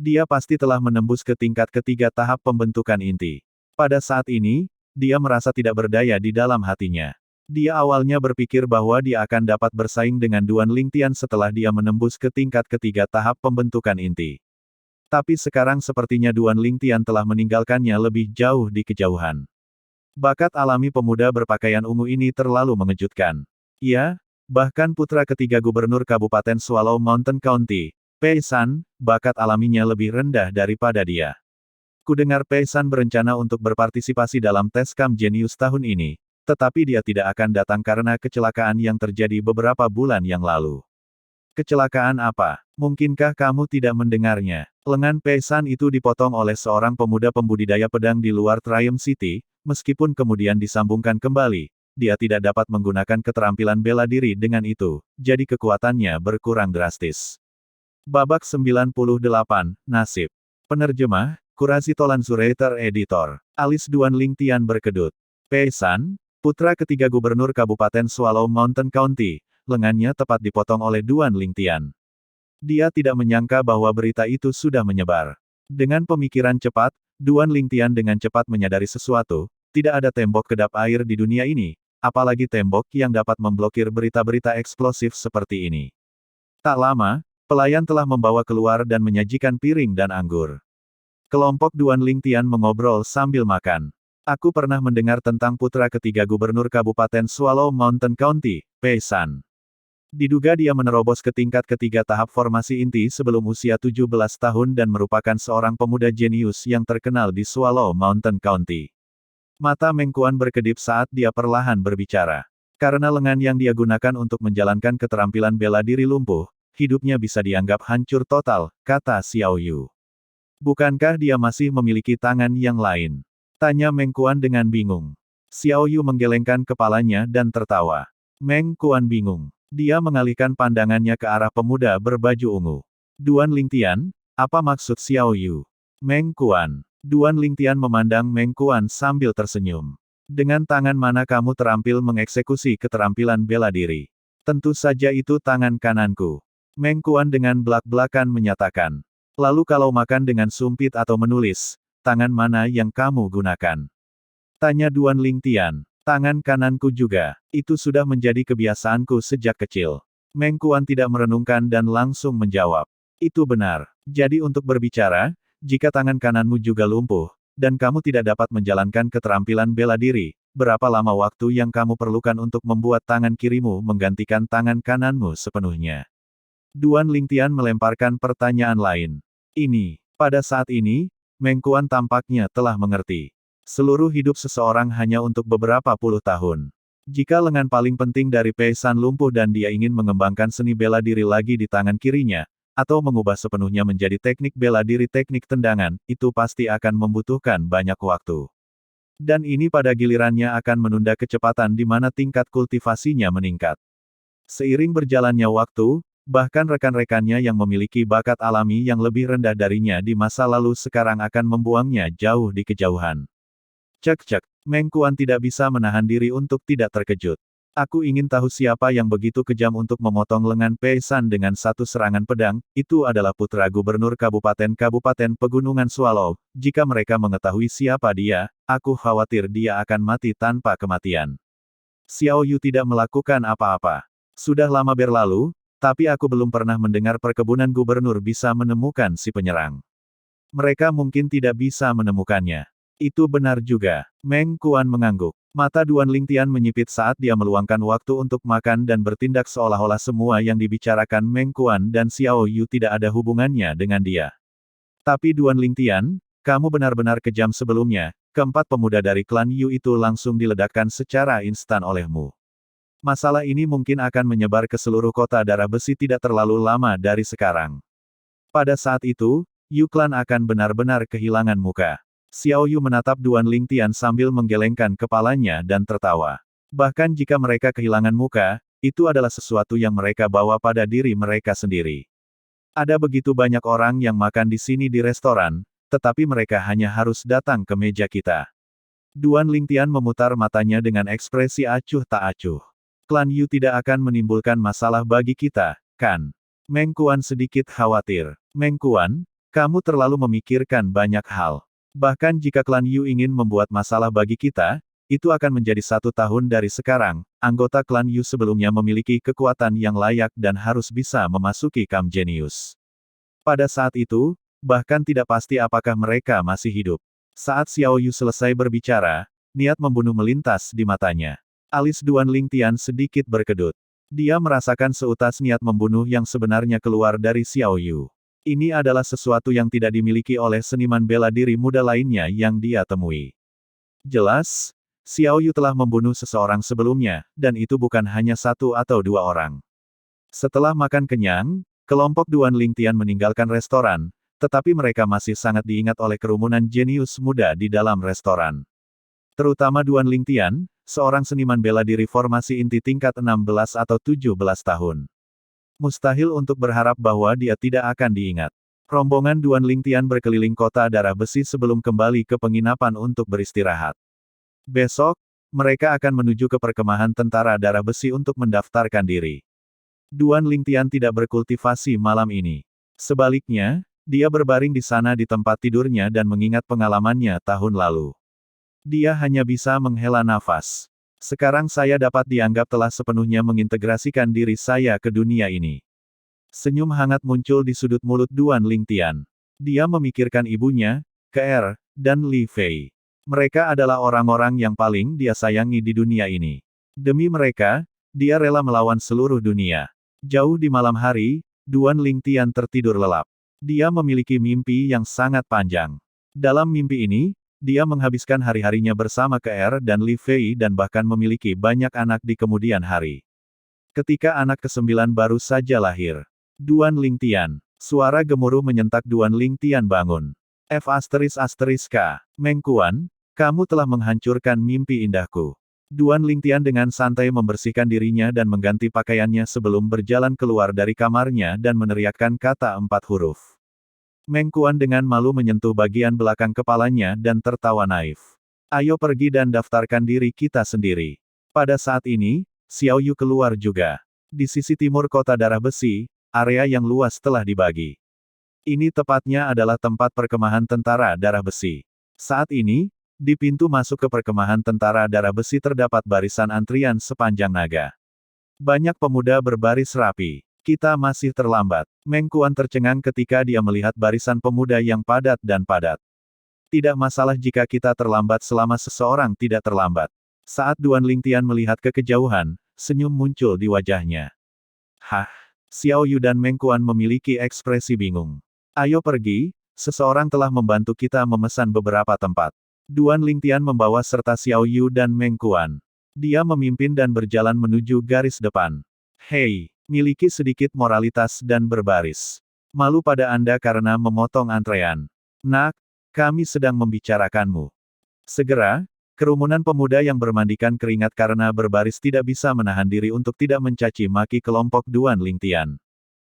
Dia pasti telah menembus ke tingkat ketiga tahap pembentukan inti. Pada saat ini, dia merasa tidak berdaya di dalam hatinya. Dia awalnya berpikir bahwa dia akan dapat bersaing dengan Duan Lingtian setelah dia menembus ke tingkat ketiga tahap pembentukan inti. Tapi sekarang sepertinya Duan Lingtian telah meninggalkannya lebih jauh di kejauhan. Bakat alami pemuda berpakaian ungu ini terlalu mengejutkan. Ya, bahkan putra ketiga gubernur Kabupaten Swallow Mountain County, Pei San, bakat alaminya lebih rendah daripada dia. Kudengar Pei San berencana untuk berpartisipasi dalam tes Kam Genius tahun ini. Tetapi dia tidak akan datang karena kecelakaan yang terjadi beberapa bulan yang lalu. Kecelakaan apa? Mungkinkah kamu tidak mendengarnya? Lengan Pei San itu dipotong oleh seorang pemuda pembudidaya pedang di luar Triumph City, meskipun kemudian disambungkan kembali. Dia tidak dapat menggunakan keterampilan bela diri dengan itu, jadi kekuatannya berkurang drastis. Babak 98, Nasib. Penerjemah, Kurasi Tolanzurator Editor. Alis Duan Lingtian berkedut. Pei San, putra ketiga gubernur Kabupaten Swallow Mountain County, lengannya tepat dipotong oleh Duan Lingtian. Dia tidak menyangka bahwa berita itu sudah menyebar. Dengan pemikiran cepat, Duan Lingtian dengan cepat menyadari sesuatu, tidak ada tembok kedap air di dunia ini, apalagi tembok yang dapat memblokir berita-berita eksplosif seperti ini. Tak lama, pelayan telah membawa keluar dan menyajikan piring dan anggur. Kelompok Duan Lingtian mengobrol sambil makan. Aku pernah mendengar tentang putra ketiga gubernur Kabupaten Swallow Mountain County, Pei San. Diduga dia menerobos ke tingkat ketiga tahap formasi inti sebelum usia 17 tahun dan merupakan seorang pemuda jenius yang terkenal di Swallow Mountain County. Mata Meng Kuan berkedip saat dia perlahan berbicara. Karena lengan yang dia gunakan untuk menjalankan keterampilan bela diri lumpuh, hidupnya bisa dianggap hancur total, kata Xiao Yu. Bukankah dia masih memiliki tangan yang lain? Tanya Meng Kuan dengan bingung. Xiao Yu menggelengkan kepalanya dan tertawa. Meng Kuan bingung. Dia mengalihkan pandangannya ke arah pemuda berbaju ungu. Duan Lingtian, apa maksud Xiao Yu? Meng Kuan. Duan Lingtian memandang Meng Kuan sambil tersenyum. Dengan tangan mana kamu terampil mengeksekusi keterampilan bela diri? Tentu saja itu tangan kananku. Meng Kuan dengan belak-belakan menyatakan. Lalu kalau makan dengan sumpit atau menulis, tangan mana yang kamu gunakan? Tanya Duan Lingtian. Tangan kananku juga. Itu sudah menjadi kebiasaanku sejak kecil. Meng Kuan tidak merenungkan dan langsung menjawab. Itu benar. Jadi untuk berbicara, jika tangan kananmu juga lumpuh, dan kamu tidak dapat menjalankan keterampilan bela diri, berapa lama waktu yang kamu perlukan untuk membuat tangan kirimu menggantikan tangan kananmu sepenuhnya? Duan Lingtian melemparkan pertanyaan lain. Pada saat ini, Meng Kuan tampaknya telah mengerti. Seluruh hidup seseorang hanya untuk beberapa puluh tahun. Jika lengan paling penting dari Pei San lumpuh dan dia ingin mengembangkan seni bela diri lagi di tangan kirinya, atau mengubah sepenuhnya menjadi teknik bela diri teknik tendangan, itu pasti akan membutuhkan banyak waktu. Dan ini pada gilirannya akan menunda kecepatan di mana tingkat kultivasinya meningkat. Seiring berjalannya waktu, bahkan rekan-rekannya yang memiliki bakat alami yang lebih rendah darinya di masa lalu sekarang akan membuangnya jauh di kejauhan. Cek-cek, Meng Kuan tidak bisa menahan diri untuk tidak terkejut. Aku ingin tahu siapa yang begitu kejam untuk memotong lengan Pei San dengan satu serangan pedang. Itu adalah putra gubernur Kabupaten Pegunungan Swallow. Jika mereka mengetahui siapa dia, aku khawatir dia akan mati tanpa kematian. Xiao Yu tidak melakukan apa-apa. Sudah lama berlalu, tapi aku belum pernah mendengar perkebunan gubernur bisa menemukan si penyerang. Mereka mungkin tidak bisa menemukannya. Itu benar juga. Meng Kuan mengangguk. Mata Duan Lingtian menyipit saat dia meluangkan waktu untuk makan dan bertindak seolah-olah semua yang dibicarakan Meng Kuan dan Xiao Yu tidak ada hubungannya dengan dia. Tapi Duan Lingtian, kamu benar-benar kejam sebelumnya. Keempat pemuda dari klan Yu itu langsung diledakkan secara instan olehmu. Masalah ini mungkin akan menyebar ke seluruh kota darah besi tidak terlalu lama dari sekarang. Pada saat itu, Yu Clan akan benar-benar kehilangan muka. Xiao Yu menatap Duan Lingtian sambil menggelengkan kepalanya dan tertawa. Bahkan jika mereka kehilangan muka, itu adalah sesuatu yang mereka bawa pada diri mereka sendiri. Ada begitu banyak orang yang makan di sini di restoran, tetapi mereka hanya harus datang ke meja kita. Duan Lingtian memutar matanya dengan ekspresi acuh tak acuh. Klan Yu tidak akan menimbulkan masalah bagi kita, kan? Meng Kuan sedikit khawatir. Meng Kuan, kamu terlalu memikirkan banyak hal. Bahkan jika klan Yu ingin membuat masalah bagi kita, itu akan menjadi 1 tahun dari sekarang. Anggota klan Yu sebelumnya memiliki kekuatan yang layak dan harus bisa memasuki Kam Genius. Pada saat itu, bahkan tidak pasti apakah mereka masih hidup. Saat Xiao Yu selesai berbicara, niat membunuh melintas di matanya. Alis Duan Lingtian sedikit berkedut. Dia merasakan seutas niat membunuh yang sebenarnya keluar dari Xiao Yu. Ini adalah sesuatu yang tidak dimiliki oleh seniman bela diri muda lainnya yang dia temui. Jelas, Xiao Yu telah membunuh seseorang sebelumnya, dan itu bukan hanya 1 atau 2 orang. Setelah makan kenyang, kelompok Duan Lingtian meninggalkan restoran, tetapi mereka masih sangat diingat oleh kerumunan jenius muda di dalam restoran. Terutama Duan Lingtian, seorang seniman bela diri formasi inti tingkat 16 atau 17 tahun. Mustahil untuk berharap bahwa dia tidak akan diingat. Rombongan Duan Lingtian berkeliling kota darah besi sebelum kembali ke penginapan untuk beristirahat. Besok, mereka akan menuju ke perkemahan tentara darah besi untuk mendaftarkan diri. Duan Lingtian tidak berkultivasi malam ini. Sebaliknya, dia berbaring di sana di tempat tidurnya dan mengingat pengalamannya tahun lalu. Dia hanya bisa menghela nafas. Sekarang saya dapat dianggap telah sepenuhnya mengintegrasikan diri saya ke dunia ini. Senyum hangat muncul di sudut mulut Duan Lingtian. Dia memikirkan ibunya, Ke, dan Li Fei. Mereka adalah orang-orang yang paling dia sayangi di dunia ini. Demi mereka, dia rela melawan seluruh dunia. Jauh di malam hari, Duan Lingtian tertidur lelap. Dia memiliki mimpi yang sangat panjang. Dalam mimpi ini, dia menghabiskan hari-harinya bersama Ke dan Li Fei dan bahkan memiliki banyak anak di kemudian hari. Ketika anak ke-9 baru saja lahir. Duan Lingtian. Suara gemuruh menyentak Duan Lingtian bangun. F***K. Meng Kuan, kamu telah menghancurkan mimpi indahku. Duan Lingtian dengan santai membersihkan dirinya dan mengganti pakaiannya sebelum berjalan keluar dari kamarnya dan meneriakkan kata 4 huruf. Meng Kuan dengan malu menyentuh bagian belakang kepalanya dan tertawa naif. Ayo pergi dan daftarkan diri kita sendiri. Pada saat ini, Xiao Yu keluar juga. Di sisi timur kota darah besi, area yang luas telah dibagi. Ini tepatnya adalah tempat perkemahan tentara darah besi. Saat ini, di pintu masuk ke perkemahan tentara darah besi terdapat barisan antrian sepanjang naga. Banyak pemuda berbaris rapi. Kita masih terlambat. Meng Kuan tercengang ketika dia melihat barisan pemuda yang padat dan padat. Tidak masalah jika kita terlambat selama seseorang tidak terlambat. Saat Duan Lingtian melihat ke kejauhan, senyum muncul di wajahnya. Hah? Xiao Yu dan Meng Kuan memiliki ekspresi bingung. Ayo pergi, seseorang telah membantu kita memesan beberapa tempat. Duan Lingtian membawa serta Xiao Yu dan Meng Kuan. Dia memimpin dan berjalan menuju garis depan. Hei! Miliki sedikit moralitas dan berbaris. Malu pada Anda karena memotong antrean. Nak, kami sedang membicarakanmu. Segera, kerumunan pemuda yang bermandikan keringat karena berbaris tidak bisa menahan diri untuk tidak mencaci maki kelompok Duan Lingtian.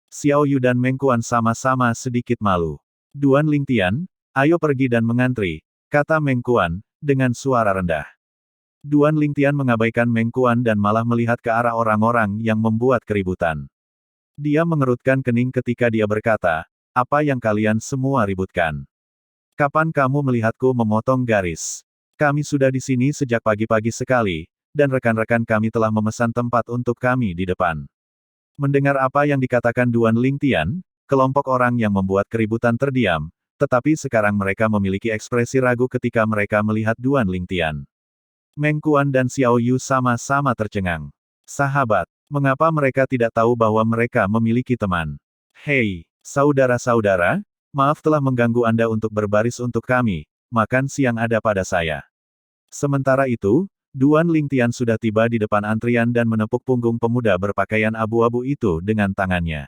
Xiao Yu dan Meng Kuan sama-sama sedikit malu. Duan Lingtian, ayo pergi dan mengantri, kata Meng Kuan, dengan suara rendah. Duan Lingtian mengabaikan Meng Kuan dan malah melihat ke arah orang-orang yang membuat keributan. Dia mengerutkan kening ketika dia berkata, "Apa yang kalian semua ributkan? Kapan kamu melihatku memotong garis? Kami sudah di sini sejak pagi-pagi sekali, dan rekan-rekan kami telah memesan tempat untuk kami di depan." Mendengar apa yang dikatakan Duan Lingtian, kelompok orang yang membuat keributan terdiam, tetapi sekarang mereka memiliki ekspresi ragu ketika mereka melihat Duan Lingtian. Meng Kuan dan Xiao Yu sama-sama tercengang. Sahabat, mengapa mereka tidak tahu bahwa mereka memiliki teman? Hei, saudara-saudara, maaf telah mengganggu Anda untuk berbaris untuk kami, makan siang ada pada saya. Sementara itu, Duan Lingtian sudah tiba di depan antrian dan menepuk punggung pemuda berpakaian abu-abu itu dengan tangannya.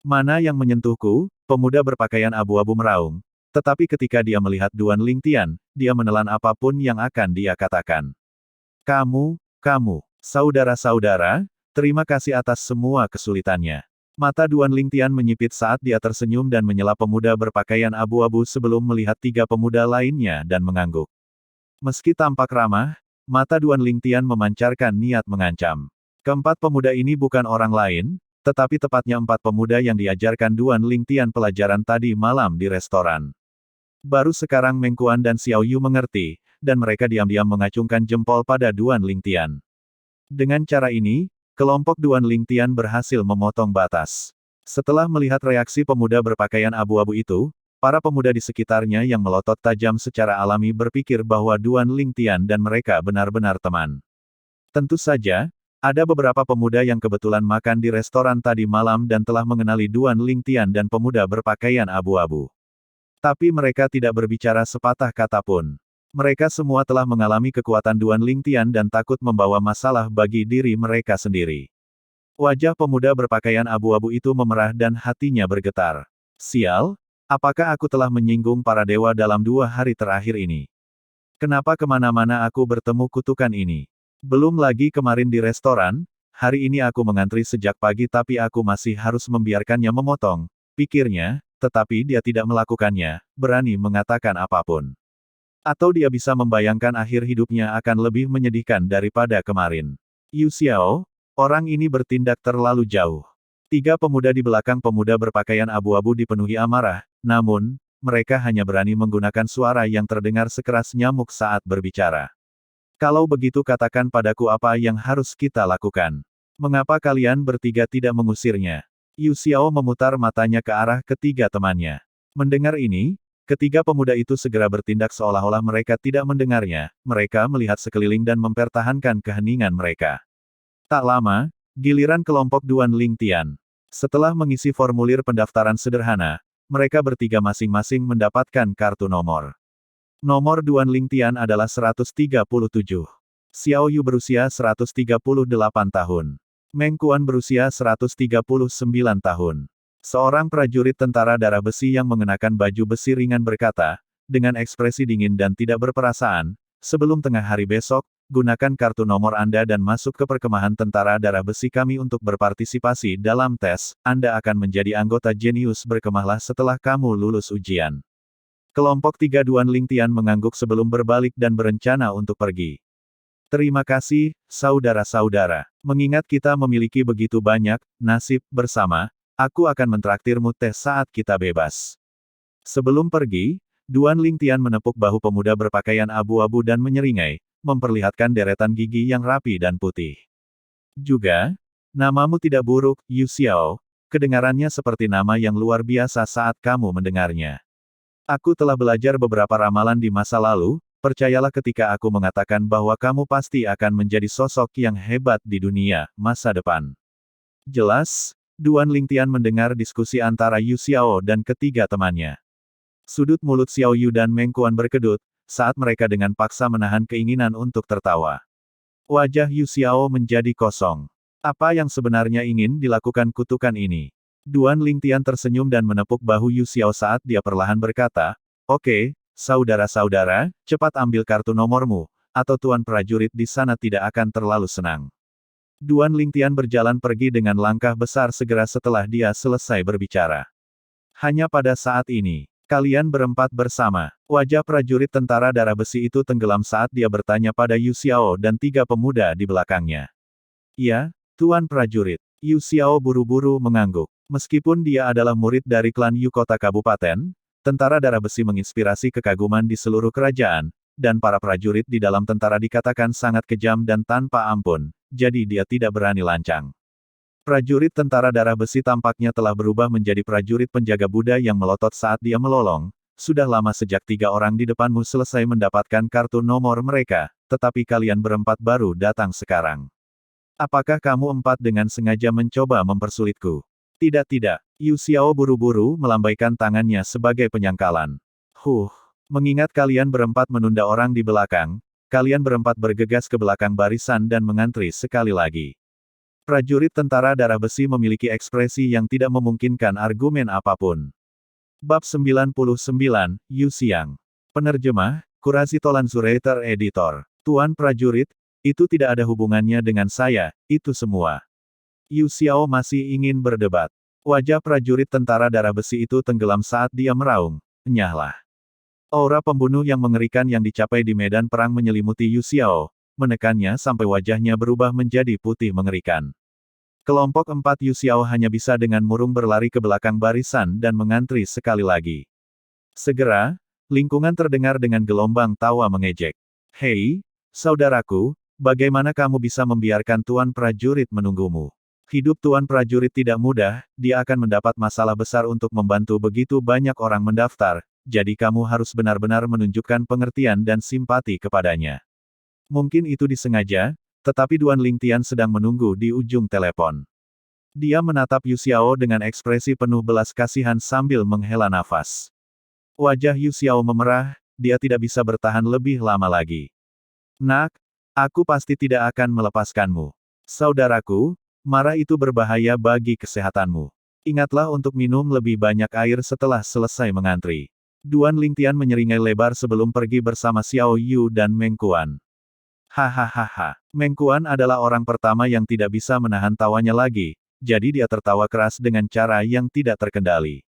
"Mana yang menyentuhku?" Pemuda berpakaian abu-abu meraung. Tetapi ketika dia melihat Duan Lingtian, dia menelan apapun yang akan dia katakan. Kamu, saudara-saudara, terima kasih atas semua kesulitannya." Mata Duan Lingtian menyipit saat dia tersenyum dan menyela pemuda berpakaian abu-abu sebelum melihat 3 pemuda lainnya dan mengangguk. Meski tampak ramah, mata Duan Lingtian memancarkan niat mengancam. Keempat pemuda ini bukan orang lain, tetapi tepatnya 4 pemuda yang diajarkan Duan Lingtian pelajaran tadi malam di restoran. Baru sekarang Meng Kuan dan Xiao Yu mengerti, dan mereka diam-diam mengacungkan jempol pada Duan Lingtian. Dengan cara ini, kelompok Duan Lingtian berhasil memotong batas. Setelah melihat reaksi pemuda berpakaian abu-abu itu, para pemuda di sekitarnya yang melotot tajam secara alami berpikir bahwa Duan Lingtian dan mereka benar-benar teman. Tentu saja, ada beberapa pemuda yang kebetulan makan di restoran tadi malam dan telah mengenali Duan Lingtian dan pemuda berpakaian abu-abu. Tapi mereka tidak berbicara sepatah kata pun. Mereka semua telah mengalami kekuatan Duan Lingtian dan takut membawa masalah bagi diri mereka sendiri. Wajah pemuda berpakaian abu-abu itu memerah dan hatinya bergetar. Sial, apakah aku telah menyinggung para dewa dalam 2 hari terakhir ini? Kenapa kemana-mana aku bertemu kutukan ini? Belum lagi kemarin di restoran, hari ini aku mengantri sejak pagi tapi aku masih harus membiarkannya memotong, pikirnya. Tetapi dia tidak melakukannya, berani mengatakan apapun. Atau dia bisa membayangkan akhir hidupnya akan lebih menyedihkan daripada kemarin. Yu Xiao, orang ini bertindak terlalu jauh. 3 pemuda di belakang pemuda berpakaian abu-abu dipenuhi amarah, namun, mereka hanya berani menggunakan suara yang terdengar sekeras nyamuk saat berbicara. "Kalau begitu katakan padaku apa yang harus kita lakukan. Mengapa kalian bertiga tidak mengusirnya?" Yu Xiao memutar matanya ke arah ketiga temannya. Mendengar ini, ketiga pemuda itu segera bertindak seolah-olah mereka tidak mendengarnya, mereka melihat sekeliling dan mempertahankan keheningan mereka. Tak lama, giliran kelompok Duan Lingtian. Setelah mengisi formulir pendaftaran sederhana, mereka bertiga masing-masing mendapatkan kartu nomor. Nomor Duan Lingtian adalah 137. Xiao Yu berusia 138 tahun. Meng Kuan berusia 139 tahun. Seorang prajurit tentara darah besi yang mengenakan baju besi ringan berkata, dengan ekspresi dingin dan tidak berperasaan, "Sebelum tengah hari besok, gunakan kartu nomor Anda dan masuk ke perkemahan tentara darah besi kami untuk berpartisipasi dalam tes, Anda akan menjadi anggota jenius berkemahlah setelah kamu lulus ujian." Kelompok 3 Duan Lingtian mengangguk sebelum berbalik dan berencana untuk pergi. "Terima kasih, saudara-saudara. Mengingat kita memiliki begitu banyak nasib bersama, aku akan mentraktirmu teh saat kita bebas." Sebelum pergi, Duan Lingtian menepuk bahu pemuda berpakaian abu-abu dan menyeringai, memperlihatkan deretan gigi yang rapi dan putih. "Juga, namamu tidak buruk, Yu Xiao. Kedengarannya seperti nama yang luar biasa saat kamu mendengarnya. Aku telah belajar beberapa ramalan di masa lalu. Percayalah ketika aku mengatakan bahwa kamu pasti akan menjadi sosok yang hebat di dunia masa depan." Jelas, Duan Lingtian mendengar diskusi antara Yu Xiao dan ketiga temannya. Sudut mulut Xiao Yu dan Meng Kuan berkedut, saat mereka dengan paksa menahan keinginan untuk tertawa. Wajah Yu Xiao menjadi kosong. Apa yang sebenarnya ingin dilakukan kutukan ini? Duan Lingtian tersenyum dan menepuk bahu Yu Xiao saat dia perlahan berkata, "Oke, saudara-saudara, cepat ambil kartu nomormu, atau tuan prajurit di sana tidak akan terlalu senang." Duan Lingtian berjalan pergi dengan langkah besar segera setelah dia selesai berbicara. Hanya pada saat ini, Kalian berempat bersama. Wajah prajurit tentara darah besi itu tenggelam saat dia bertanya pada Yu Xiao dan tiga pemuda di belakangnya. "Ya, Tuan prajurit." Yu Xiao buru-buru mengangguk. Meskipun dia adalah murid dari klan Yu Kota Kabupaten, tentara darah besi menginspirasi kekaguman di seluruh kerajaan, dan para prajurit di dalam tentara dikatakan sangat kejam dan tanpa ampun, jadi dia tidak berani lancang. Prajurit tentara darah besi tampaknya telah berubah menjadi prajurit penjaga Buddha yang melotot saat dia melolong. Sudah lama sejak tiga orang di depanmu selesai mendapatkan kartu nomor mereka, tetapi kalian berempat baru datang sekarang. Apakah kamu empat dengan sengaja mencoba mempersulitku? Tidak. Yu Xiao buru-buru melambaikan tangannya sebagai penyangkalan. Mengingat kalian berempat menunda orang di belakang, kalian berempat bergegas ke belakang barisan dan mengantri sekali lagi. Prajurit tentara darah besi memiliki ekspresi yang tidak memungkinkan argumen apapun. Bab 99, Yu Xiang. Penerjemah, Kurasi Tolanzurator Editor. Tuan prajurit, itu tidak ada hubungannya dengan saya, itu semua. Yu Xiao masih ingin berdebat. Wajah prajurit tentara darah besi itu tenggelam saat dia meraung, "Nyahlah." Aura pembunuh yang mengerikan yang dicapai di medan perang menyelimuti Yu Xiao, menekannya sampai wajahnya berubah menjadi putih mengerikan. Kelompok 4 Yu Xiao hanya bisa dengan murung berlari ke belakang barisan dan mengantri sekali lagi. Segera, lingkungan terdengar dengan gelombang tawa mengejek. "Hei, saudaraku, bagaimana kamu bisa membiarkan Tuan prajurit menunggumu? Hidup Tuan prajurit tidak mudah, dia akan mendapat masalah besar untuk membantu begitu banyak orang mendaftar, jadi kamu harus benar-benar menunjukkan pengertian dan simpati kepadanya." Mungkin itu disengaja, tetapi Duan Lingtian sedang menunggu di ujung telepon. Dia menatap Yu Xiao dengan ekspresi penuh belas kasihan sambil menghela nafas. Wajah Yu Xiao memerah, dia tidak bisa bertahan lebih lama lagi. "Nak, aku pasti tidak akan melepaskanmu. Saudaraku, marah itu berbahaya bagi kesehatanmu. Ingatlah untuk minum lebih banyak air setelah selesai mengantri." Duan Lingtian menyeringai lebar sebelum pergi bersama Xiao Yu dan Meng Kuan. Hahaha. Meng Kuan adalah orang pertama yang tidak bisa menahan tawanya lagi, jadi dia tertawa keras dengan cara yang tidak terkendali.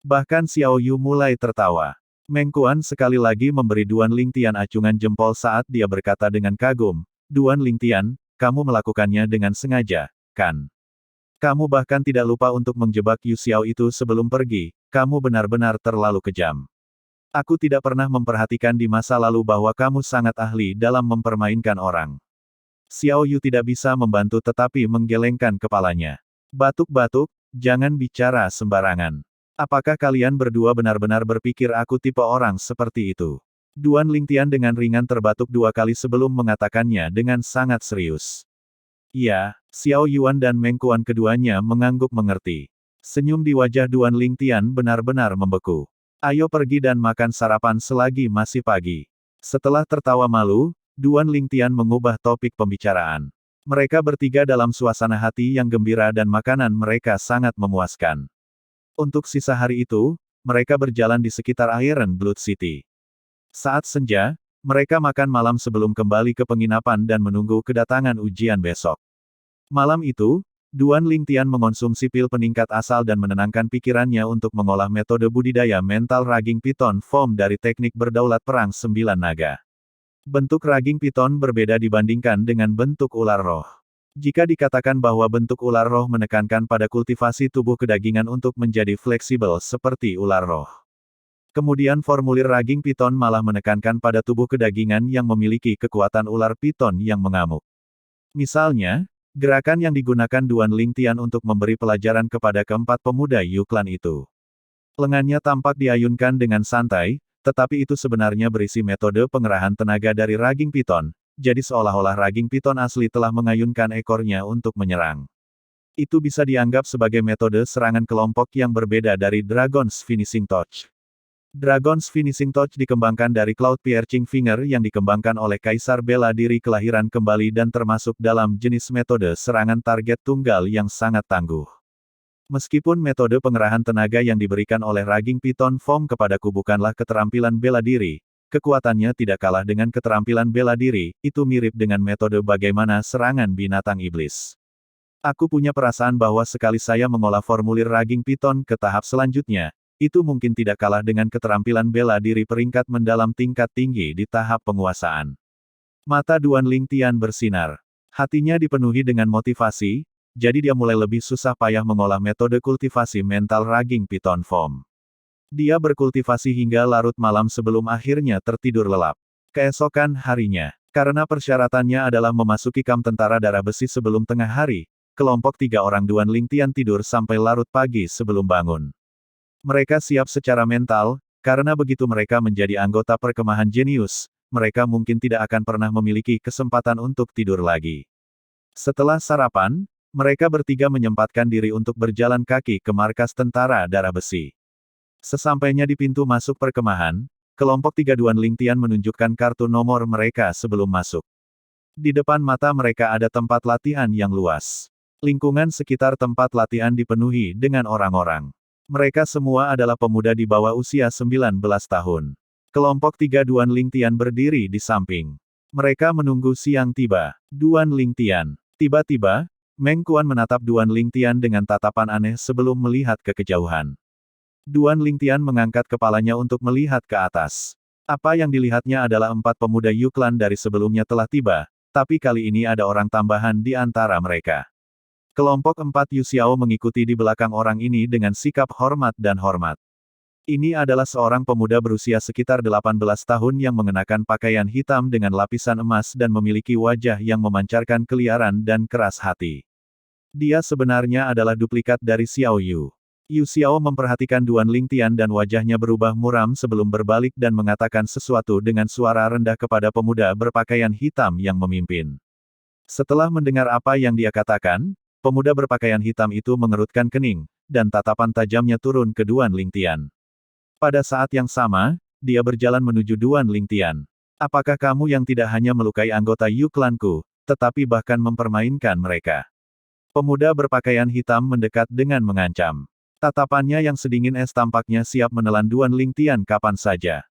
Bahkan Xiao Yu mulai tertawa. Meng Kuan sekali lagi memberi Duan Lingtian acungan jempol saat dia berkata dengan kagum, "Duan Lingtian, kamu melakukannya dengan sengaja, kan? Kamu bahkan tidak lupa untuk menjebak Yu Xiao itu sebelum pergi, kamu benar-benar terlalu kejam. Aku tidak pernah memperhatikan di masa lalu bahwa kamu sangat ahli dalam mempermainkan orang." Xiao Yu tidak bisa membantu tetapi menggelengkan kepalanya. "Batuk-batuk, jangan bicara sembarangan. Apakah kalian berdua benar-benar berpikir aku tipe orang seperti itu?" Duan Lingtian dengan ringan terbatuk dua kali sebelum mengatakannya dengan sangat serius. "Ya." Xiao Yuan dan Meng Kuan keduanya mengangguk mengerti. Senyum di wajah Duan Lingtian benar-benar membeku. "Ayo pergi dan makan sarapan selagi masih pagi." Setelah tertawa malu, Duan Lingtian mengubah topik pembicaraan. Mereka bertiga dalam suasana hati yang gembira dan makanan mereka sangat memuaskan. Untuk sisa hari itu, mereka berjalan di sekitar Iron Blood City. Saat senja, mereka makan malam sebelum kembali ke penginapan dan menunggu kedatangan ujian besok. Malam itu, Duan Lingtian mengonsumsi pil peningkat asal dan menenangkan pikirannya untuk mengolah metode budidaya mental raging piton foam dari teknik berdaulat perang 9 naga. Bentuk raging piton berbeda dibandingkan dengan bentuk ular roh. Jika dikatakan bahwa bentuk ular roh menekankan pada kultivasi tubuh kedagingan untuk menjadi fleksibel seperti ular roh. Kemudian formulir raging piton malah menekankan pada tubuh kedagingan yang memiliki kekuatan ular piton yang mengamuk. Misalnya, gerakan yang digunakan Duan Lingtian untuk memberi pelajaran kepada keempat pemuda Yu Clan itu. Lengannya tampak diayunkan dengan santai, tetapi itu sebenarnya berisi metode pengerahan tenaga dari raging piton, jadi seolah-olah raging piton asli telah mengayunkan ekornya untuk menyerang. Itu bisa dianggap sebagai metode serangan kelompok yang berbeda dari Dragon's Finishing Touch. Dragon's Finishing Touch dikembangkan dari Cloud Piercing Finger yang dikembangkan oleh Kaisar Bela Diri Kelahiran Kembali dan termasuk dalam jenis metode serangan target tunggal yang sangat tangguh. Meskipun metode pengerahan tenaga yang diberikan oleh raging piton foam kepadaku bukanlah keterampilan bela diri, kekuatannya tidak kalah dengan keterampilan bela diri, itu mirip dengan metode bagaimana serangan binatang iblis. Aku punya perasaan bahwa sekali saya mengolah formulir raging piton ke tahap selanjutnya, itu mungkin tidak kalah dengan keterampilan bela diri peringkat mendalam tingkat tinggi di tahap penguasaan. Mata Duan Lingtian bersinar. Hatinya dipenuhi dengan motivasi, jadi dia mulai lebih susah payah mengolah metode kultivasi mental raging Piton Form. Dia berkultivasi hingga larut malam sebelum akhirnya tertidur lelap. Keesokan harinya, karena persyaratannya adalah memasuki kamp tentara darah besi sebelum tengah hari, kelompok 3 orang Duan Lingtian tidur sampai larut pagi sebelum bangun. Mereka siap secara mental, karena begitu mereka menjadi anggota perkemahan jenius, mereka mungkin tidak akan pernah memiliki kesempatan untuk tidur lagi. Setelah sarapan, mereka bertiga menyempatkan diri untuk berjalan kaki ke markas tentara darah besi. Sesampainya di pintu masuk perkemahan, kelompok 3 Duan Lingtian menunjukkan kartu nomor mereka sebelum masuk. Di depan mata mereka ada tempat latihan yang luas. Lingkungan sekitar tempat latihan dipenuhi dengan orang-orang. Mereka semua adalah pemuda di bawah usia 19 tahun. Kelompok 3 Duan Lingtian berdiri di samping. Mereka menunggu siang tiba. Duan Lingtian. Tiba-tiba, Meng Kuan menatap Duan Lingtian dengan tatapan aneh sebelum melihat ke kejauhan. Duan Lingtian mengangkat kepalanya untuk melihat ke atas. Apa yang dilihatnya adalah 4 pemuda Yuklan dari sebelumnya telah tiba, tapi kali ini ada orang tambahan di antara mereka. Kelompok 4 Yu Xiao mengikuti di belakang orang ini dengan sikap hormat dan hormat. Ini adalah seorang pemuda berusia sekitar 18 tahun yang mengenakan pakaian hitam dengan lapisan emas dan memiliki wajah yang memancarkan keliaran dan keras hati. Dia sebenarnya adalah duplikat dari Xiao Yu. Yu Xiao memperhatikan Duan Lingtian dan wajahnya berubah muram sebelum berbalik dan mengatakan sesuatu dengan suara rendah kepada pemuda berpakaian hitam yang memimpin. Setelah mendengar apa yang dia katakan, pemuda berpakaian hitam itu mengerutkan kening, dan tatapan tajamnya turun ke Duan Lingtian. Pada saat yang sama, dia berjalan menuju Duan Lingtian. Apakah kamu yang tidak hanya melukai anggota Yu klanku, tetapi bahkan mempermainkan mereka? Pemuda berpakaian hitam mendekat dengan mengancam. Tatapannya yang sedingin es tampaknya siap menelan Duan Lingtian kapan saja.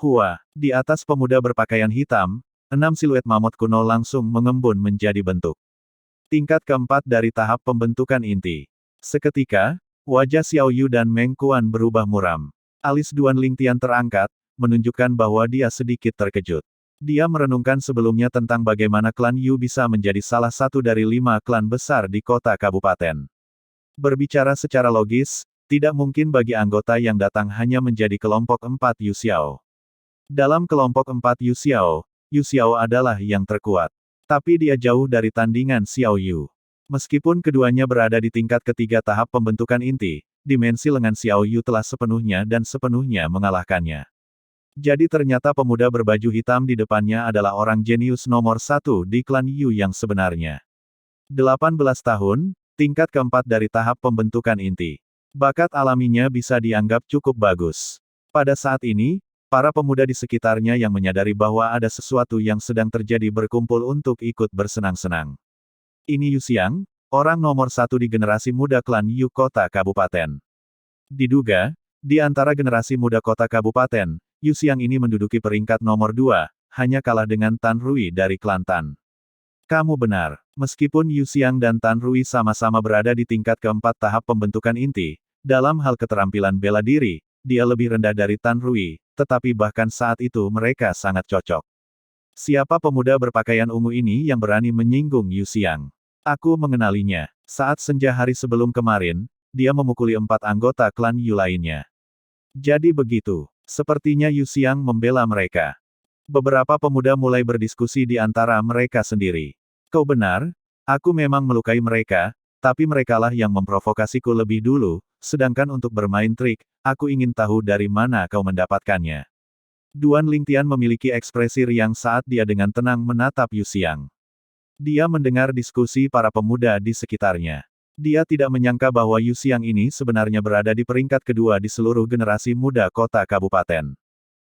Hua, di atas pemuda berpakaian hitam, 6 siluet mamut kuno langsung mengembun menjadi bentuk. Tingkat keempat dari tahap pembentukan inti. Seketika, wajah Xiao Yu dan Meng Kuan berubah muram. Alis Duan Lingtian terangkat, menunjukkan bahwa dia sedikit terkejut. Dia merenungkan sebelumnya tentang bagaimana klan Yu bisa menjadi salah satu dari 5 klan besar di kota kabupaten. Berbicara secara logis, tidak mungkin bagi anggota yang datang hanya menjadi kelompok 4 Yu Xiao. Dalam kelompok 4 Yu Xiao adalah yang terkuat. Tapi dia jauh dari tandingan Xiao Yu. Meskipun keduanya berada di tingkat ketiga tahap pembentukan inti, dimensi lengan Xiao Yu telah sepenuhnya dan sepenuhnya mengalahkannya. Jadi ternyata pemuda berbaju hitam di depannya adalah orang jenius nomor 1 di klan Yu yang sebenarnya. 18 tahun, tingkat keempat dari tahap pembentukan inti. Bakat alaminya bisa dianggap cukup bagus. Pada saat ini, para pemuda di sekitarnya yang menyadari bahwa ada sesuatu yang sedang terjadi berkumpul untuk ikut bersenang-senang. Ini Yu Xiang, orang nomor 1 di generasi muda klan Yu Kota Kabupaten. Diduga, di antara generasi muda kota kabupaten, Yu Xiang ini menduduki peringkat nomor 2, hanya kalah dengan Tan Rui dari klan Tan. Kamu benar, meskipun Yu Xiang dan Tan Rui sama-sama berada di tingkat keempat tahap pembentukan inti, dalam hal keterampilan bela diri, dia lebih rendah dari Tan Rui, tetapi bahkan saat itu mereka sangat cocok. Siapa pemuda berpakaian ungu ini yang berani menyinggung Yu Xiang? Aku mengenalinya. Saat senja hari sebelum kemarin, dia memukuli 4 anggota klan Yu lainnya. Jadi begitu, sepertinya Yu Xiang membela mereka. Beberapa pemuda mulai berdiskusi di antara mereka sendiri. Kau benar, aku memang melukai mereka, tapi merekalah yang memprovokasiku lebih dulu, sedangkan untuk bermain trik, aku ingin tahu dari mana kau mendapatkannya. Duan Lingtian memiliki ekspresi riang saat dia dengan tenang menatap Yu Xiang. Dia mendengar diskusi para pemuda di sekitarnya. Dia tidak menyangka bahwa Yu Xiang ini sebenarnya berada di peringkat kedua di seluruh generasi muda kota kabupaten.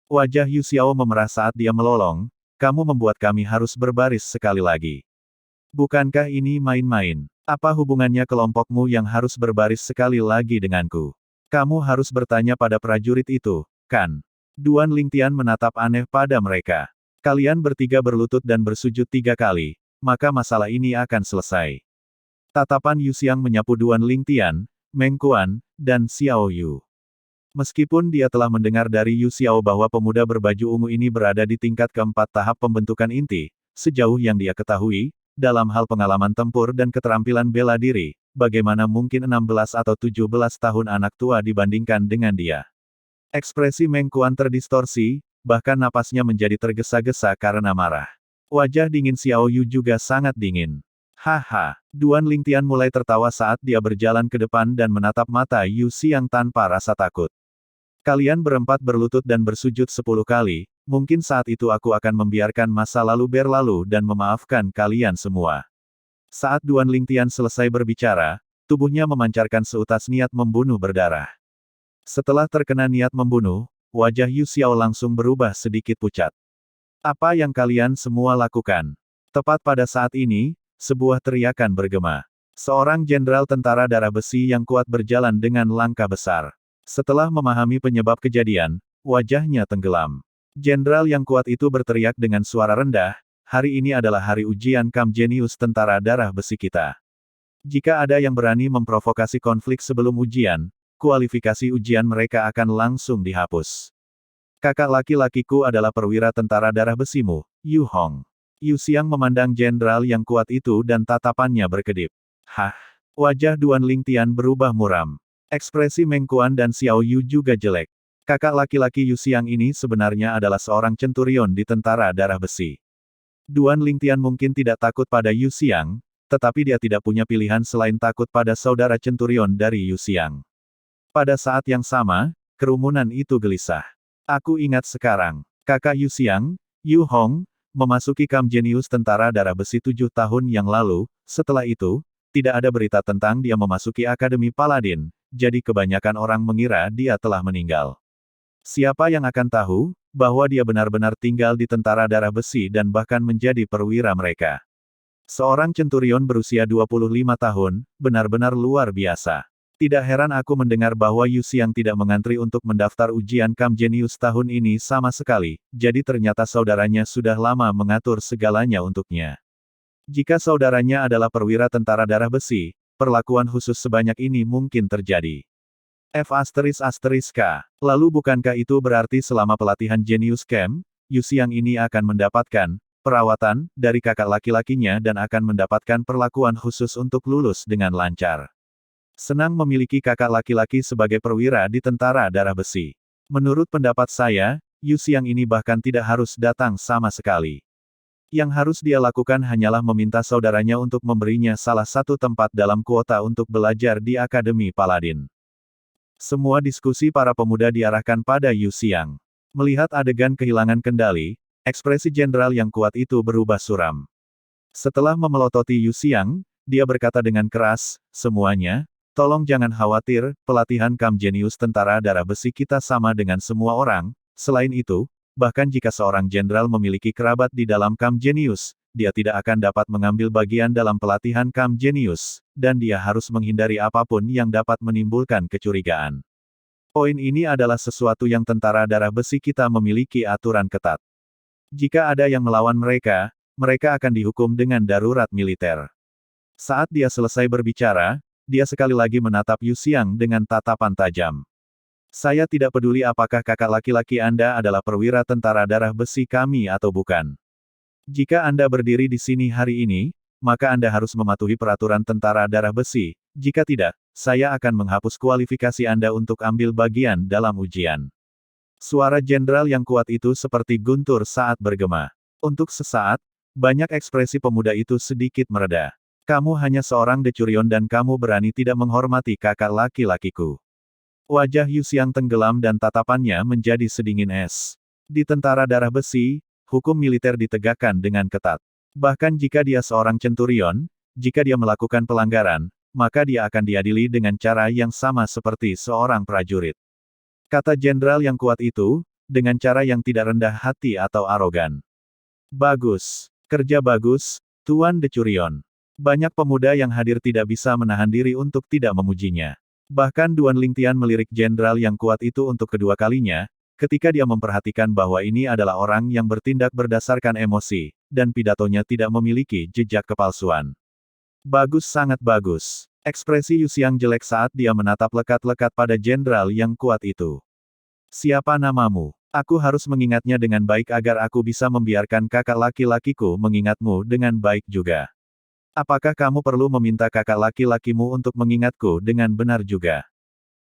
Wajah Yu Xiao memerah saat dia melolong, kamu membuat kami harus berbaris sekali lagi. Bukankah ini main-main? Apa hubungannya kelompokmu yang harus berbaris sekali lagi denganku? Kamu harus bertanya pada prajurit itu, kan? Duan Lingtian menatap aneh pada mereka. Kalian bertiga berlutut dan bersujud 3 kali, maka masalah ini akan selesai. Tatapan Yu Xiang menyapu Duan Lingtian, Meng Kuan, dan Xiao Yu. Meskipun dia telah mendengar dari Yu Xiao bahwa pemuda berbaju ungu ini berada di tingkat keempat tahap pembentukan inti, sejauh yang dia ketahui, dalam hal pengalaman tempur dan keterampilan bela diri, bagaimana mungkin 16 atau 17 tahun anak tua dibandingkan dengan dia. Ekspresi Meng Kuan terdistorsi, bahkan napasnya menjadi tergesa-gesa karena marah. Wajah dingin Xiao Yu juga sangat dingin. Haha, Duan Lingtian mulai tertawa saat dia berjalan ke depan dan menatap mata Yu Xiang tanpa rasa takut. Kalian berempat berlutut dan bersujud 10 kali, mungkin saat itu aku akan membiarkan masa lalu berlalu dan memaafkan kalian semua. Saat Duan Lingtian selesai berbicara, tubuhnya memancarkan seutas niat membunuh berdarah. Setelah terkena niat membunuh, wajah Yu Xiao langsung berubah sedikit pucat. Apa yang kalian semua lakukan? Tepat pada saat ini, sebuah teriakan bergema. Seorang jenderal tentara darah besi yang kuat berjalan dengan langkah besar. Setelah memahami penyebab kejadian, wajahnya tenggelam. Jenderal yang kuat itu berteriak dengan suara rendah, hari ini adalah hari ujian Kam Genius tentara darah besi kita. Jika ada yang berani memprovokasi konflik sebelum ujian, kualifikasi ujian mereka akan langsung dihapus. Kakak laki-lakiku adalah perwira tentara darah besimu, Yu Hong. Yu Xiang memandang jenderal yang kuat itu dan tatapannya berkedip. Hah? Wajah Duan Lingtian berubah muram. Ekspresi Meng Kuan dan Xiao Yu juga jelek. Kakak laki-laki Yu Xiang ini sebenarnya adalah seorang centurion di tentara darah besi. Duan Lingtian mungkin tidak takut pada Yu Xiang, tetapi dia tidak punya pilihan selain takut pada saudara centurion dari Yu Xiang. Pada saat yang sama, kerumunan itu gelisah. Aku ingat sekarang, kakak Yu Xiang, Yu Hong, memasuki Kam Genius tentara darah besi 7 tahun yang lalu. Setelah itu, tidak ada berita tentang dia memasuki Akademi Paladin, jadi kebanyakan orang mengira dia telah meninggal. Siapa yang akan tahu, bahwa dia benar-benar tinggal di tentara darah besi dan bahkan menjadi perwira mereka. Seorang centurion berusia 25 tahun, benar-benar luar biasa. Tidak heran aku mendengar bahwa Yu Xiang tidak mengantri untuk mendaftar ujian Kam Genius tahun ini sama sekali, jadi ternyata saudaranya sudah lama mengatur segalanya untuknya. Jika saudaranya adalah perwira tentara darah besi, perlakuan khusus sebanyak ini mungkin terjadi. F***K. Lalu bukankah itu berarti selama pelatihan Genius Camp, Yu Xiang ini akan mendapatkan perawatan dari kakak laki-lakinya dan akan mendapatkan perlakuan khusus untuk lulus dengan lancar. Senang memiliki kakak laki-laki sebagai perwira di tentara darah besi. Menurut pendapat saya, Yu Xiang ini bahkan tidak harus datang sama sekali. Yang harus dia lakukan hanyalah meminta saudaranya untuk memberinya salah satu tempat dalam kuota untuk belajar di Akademi Paladin. Semua diskusi para pemuda diarahkan pada Yu Xiang. Melihat adegan kehilangan kendali, ekspresi jenderal yang kuat itu berubah suram. Setelah memelototi Yu Xiang, dia berkata dengan keras, semuanya, tolong jangan khawatir, pelatihan Kam Genius tentara darah besi kita sama dengan semua orang. Selain itu, bahkan jika seorang jenderal memiliki kerabat di dalam Kam Genius, dia tidak akan dapat mengambil bagian dalam pelatihan Kam Genius, dan dia harus menghindari apapun yang dapat menimbulkan kecurigaan. Poin ini adalah sesuatu yang tentara darah besi kita memiliki aturan ketat. Jika ada yang melawan mereka, mereka akan dihukum dengan darurat militer. Saat dia selesai berbicara, dia sekali lagi menatap Yu Xiang dengan tatapan tajam. Saya tidak peduli apakah kakak laki-laki Anda adalah perwira tentara darah besi kami atau bukan. Jika Anda berdiri di sini hari ini, maka Anda harus mematuhi peraturan tentara darah besi. Jika tidak, saya akan menghapus kualifikasi Anda untuk ambil bagian dalam ujian. Suara jenderal yang kuat itu seperti guntur saat bergema. Untuk sesaat, banyak ekspresi pemuda itu sedikit mereda. Kamu hanya seorang decurion dan kamu berani tidak menghormati kakak laki-lakiku. Wajah Yu Xiang tenggelam dan tatapannya menjadi sedingin es. Di tentara darah besi, hukum militer ditegakkan dengan ketat. Bahkan jika dia seorang centurion, jika dia melakukan pelanggaran, maka dia akan diadili dengan cara yang sama seperti seorang prajurit. Kata jenderal yang kuat itu, dengan cara yang tidak rendah hati atau arogan. Bagus. Kerja bagus, Tuan Decurion. Banyak pemuda yang hadir tidak bisa menahan diri untuk tidak memujinya. Bahkan Duan Lingtian melirik jenderal yang kuat itu untuk kedua kalinya, ketika dia memperhatikan bahwa ini adalah orang yang bertindak berdasarkan emosi, dan pidatonya tidak memiliki jejak kepalsuan. Bagus, sangat bagus. Ekspresi Yu Xiang jelek saat dia menatap lekat-lekat pada jenderal yang kuat itu. Siapa namamu? Aku harus mengingatnya dengan baik agar aku bisa membiarkan kakak laki-lakiku mengingatmu dengan baik juga. Apakah kamu perlu meminta kakak laki-lakimu untuk mengingatku dengan benar juga?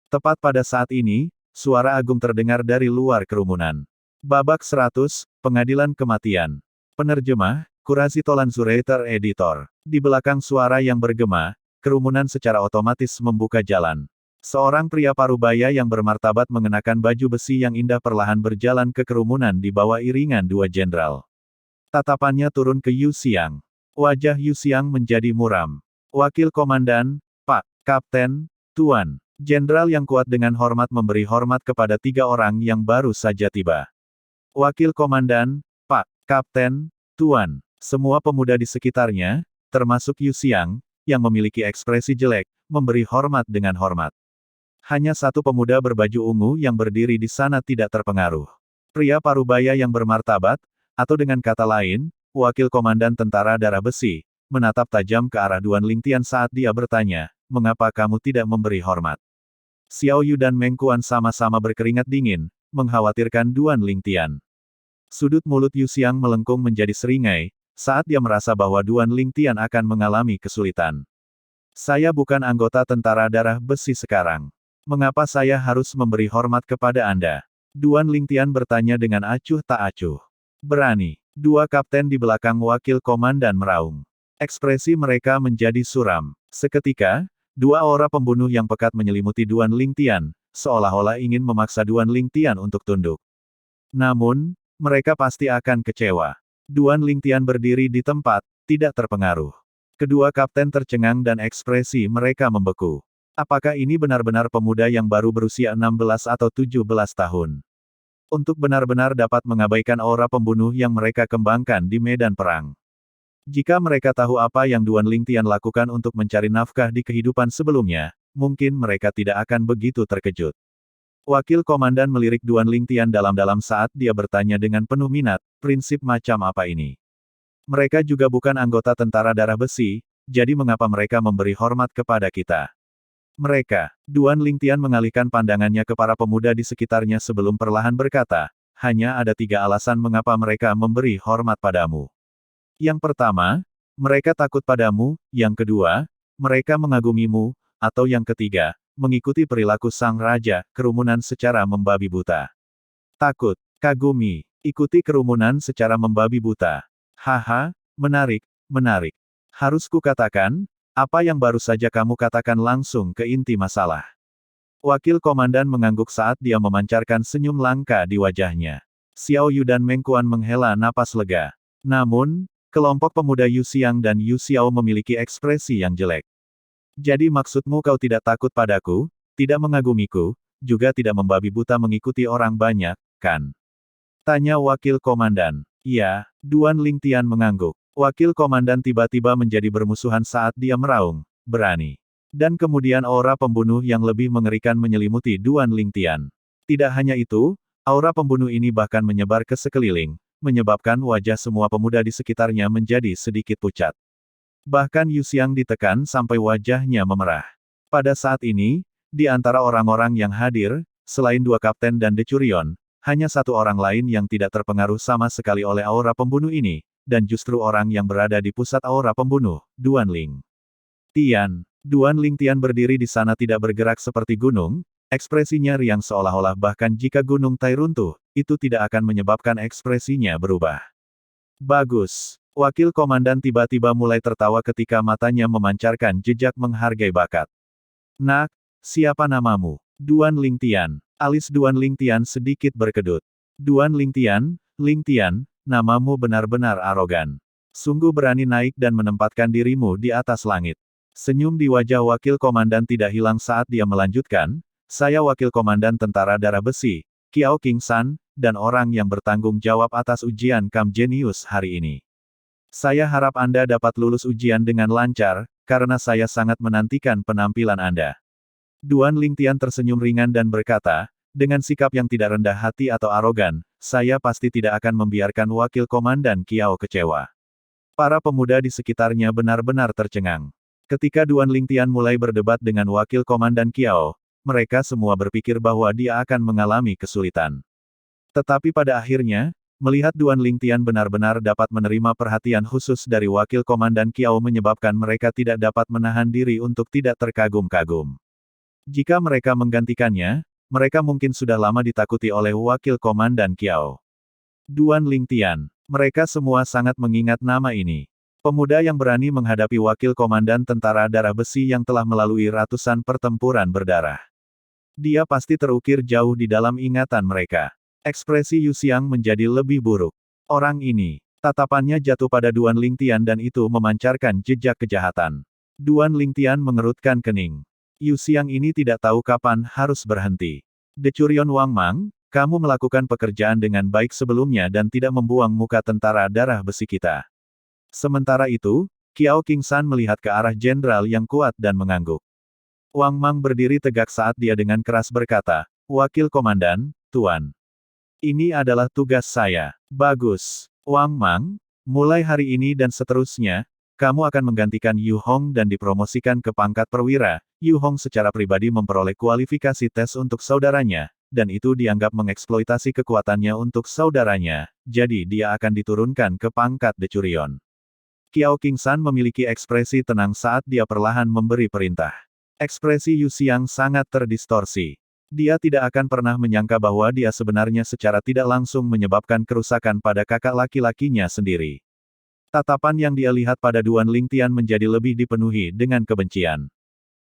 Tepat pada saat ini, suara agung terdengar dari luar kerumunan. Babak 100, Pengadilan Kematian. Penerjemah, Kurasi Tolanzurator Editor. Di belakang suara yang bergema, kerumunan secara otomatis membuka jalan. Seorang pria parubaya yang bermartabat mengenakan baju besi yang indah perlahan berjalan ke kerumunan di bawah iringan dua jenderal. Tatapannya turun ke Yu Xiang. Wajah Yu Xiang menjadi muram. Wakil Komandan, Pak, Kapten, Tuan. Jenderal yang kuat dengan hormat memberi hormat kepada tiga orang yang baru saja tiba. Wakil Komandan, Pak, Kapten, Tuan. Semua pemuda di sekitarnya, termasuk Yu Xiang, yang memiliki ekspresi jelek, memberi hormat dengan hormat. Hanya satu pemuda berbaju ungu yang berdiri di sana tidak terpengaruh. Pria parubaya yang bermartabat, atau dengan kata lain, wakil komandan tentara darah besi, menatap tajam ke arah Duan Lingtian saat dia bertanya, mengapa kamu tidak memberi hormat? Xiao Yu dan Meng Kuan sama-sama berkeringat dingin, mengkhawatirkan Duan Lingtian. Sudut mulut Yu Xiang melengkung menjadi seringai, saat dia merasa bahwa Duan Lingtian akan mengalami kesulitan. Saya bukan anggota tentara darah besi sekarang. Mengapa saya harus memberi hormat kepada Anda? Duan Lingtian bertanya dengan acuh tak acuh. Berani. Dua kapten di belakang wakil komandan meraung. Ekspresi mereka menjadi suram. Seketika, dua aura pembunuh yang pekat menyelimuti Duan Lingtian, seolah-olah ingin memaksa Duan Lingtian untuk tunduk. Namun, mereka pasti akan kecewa. Duan Lingtian berdiri di tempat, tidak terpengaruh. Kedua kapten tercengang dan ekspresi mereka membeku. Apakah ini benar-benar pemuda yang baru berusia 16 atau 17 tahun? Untuk benar-benar dapat mengabaikan aura pembunuh yang mereka kembangkan di medan perang. Jika mereka tahu apa yang Duan Lingtian lakukan untuk mencari nafkah di kehidupan sebelumnya, mungkin mereka tidak akan begitu terkejut. Wakil komandan melirik Duan Lingtian dalam-dalam saat dia bertanya dengan penuh minat, prinsip macam apa ini? Mereka juga bukan anggota tentara darah besi, jadi mengapa mereka memberi hormat kepada kita? Mereka, Duan Lingtian mengalihkan pandangannya ke para pemuda di sekitarnya sebelum perlahan berkata, hanya ada tiga alasan mengapa mereka memberi hormat padamu. Yang pertama, mereka takut padamu, yang kedua, mereka mengagumimu, atau yang ketiga, mengikuti perilaku sang raja, kerumunan secara membabi buta. Takut, kagumi, ikuti kerumunan secara membabi buta. Haha, menarik, menarik. Harus kukatakan, apa yang baru saja kamu katakan langsung ke inti masalah. Wakil komandan mengangguk saat dia memancarkan senyum langka di wajahnya. Xiao Yu dan Meng Kuan menghela napas lega. Namun, kelompok pemuda Yu Xiang dan Yu Xiao memiliki ekspresi yang jelek. Jadi maksudmu kau tidak takut padaku, tidak mengagumiku, juga tidak membabi buta mengikuti orang banyak, kan? Tanya wakil komandan. Iya, Duan Lingtian mengangguk. Wakil komandan tiba-tiba menjadi bermusuhan saat dia meraung, berani. Dan kemudian aura pembunuh yang lebih mengerikan menyelimuti Duan Lingtian. Tidak hanya itu, aura pembunuh ini bahkan menyebar ke sekeliling, menyebabkan wajah semua pemuda di sekitarnya menjadi sedikit pucat. Bahkan Yu Xiang ditekan sampai wajahnya memerah. Pada saat ini, di antara orang-orang yang hadir, selain dua kapten dan decurion, hanya satu orang lain yang tidak terpengaruh sama sekali oleh aura pembunuh ini, dan justru orang yang berada di pusat aura pembunuh, Duan Ling Tian. Duan Lingtian berdiri di sana tidak bergerak seperti gunung, ekspresinya riang seolah-olah bahkan jika gunung Tai runtuh, itu tidak akan menyebabkan ekspresinya berubah. Bagus. Wakil komandan tiba-tiba mulai tertawa ketika matanya memancarkan jejak menghargai bakat. Nak, siapa namamu? Duan Lingtian. Alis Duan Lingtian sedikit berkedut. Duan Lingtian, namamu benar-benar arogan. Sungguh berani naik dan menempatkan dirimu di atas langit. Senyum di wajah wakil komandan tidak hilang saat dia melanjutkan, saya wakil komandan tentara darah besi, Kiao King San, dan orang yang bertanggung jawab atas ujian Kam Genius hari ini. Saya harap Anda dapat lulus ujian dengan lancar, karena saya sangat menantikan penampilan Anda. Duan Lingtian tersenyum ringan dan berkata, dengan sikap yang tidak rendah hati atau arogan, saya pasti tidak akan membiarkan wakil komandan Kiao kecewa. Para pemuda di sekitarnya benar-benar tercengang. Ketika Duan Lingtian mulai berdebat dengan wakil komandan Kiao, mereka semua berpikir bahwa dia akan mengalami kesulitan. Tetapi pada akhirnya, melihat Duan Lingtian benar-benar dapat menerima perhatian khusus dari Wakil Komandan Kiao menyebabkan mereka tidak dapat menahan diri untuk tidak terkagum-kagum. Jika mereka menggantikannya, mereka mungkin sudah lama ditakuti oleh Wakil Komandan Kiao. Duan Lingtian. Mereka semua sangat mengingat nama ini. Pemuda yang berani menghadapi Wakil Komandan Tentara Darah Besi yang telah melalui ratusan pertempuran berdarah. Dia pasti terukir jauh di dalam ingatan mereka. Ekspresi Yu Xiang menjadi lebih buruk. Orang ini, tatapannya jatuh pada Duan Lingtian dan itu memancarkan jejak kejahatan. Duan Lingtian mengerutkan kening. Yu Xiang ini tidak tahu kapan harus berhenti. Decurion Wang Mang, kamu melakukan pekerjaan dengan baik sebelumnya dan tidak membuang muka tentara darah besi kita. Sementara itu, Kiao King San melihat ke arah jenderal yang kuat dan mengangguk. Wang Mang berdiri tegak saat dia dengan keras berkata, Wakil Komandan, Tuan. Ini adalah tugas saya. Bagus. Wang Mang, mulai hari ini dan seterusnya, kamu akan menggantikan Yu Hong dan dipromosikan ke pangkat perwira. Yu Hong secara pribadi memperoleh kualifikasi tes untuk saudaranya, dan itu dianggap mengeksploitasi kekuatannya untuk saudaranya, jadi dia akan diturunkan ke pangkat Decurion. Kiao King San memiliki ekspresi tenang saat dia perlahan memberi perintah. Ekspresi Yu Xiang sangat terdistorsi. Dia tidak akan pernah menyangka bahwa dia sebenarnya secara tidak langsung menyebabkan kerusakan pada kakak laki-lakinya sendiri. Tatapan yang dia lihat pada Duan Lingtian menjadi lebih dipenuhi dengan kebencian.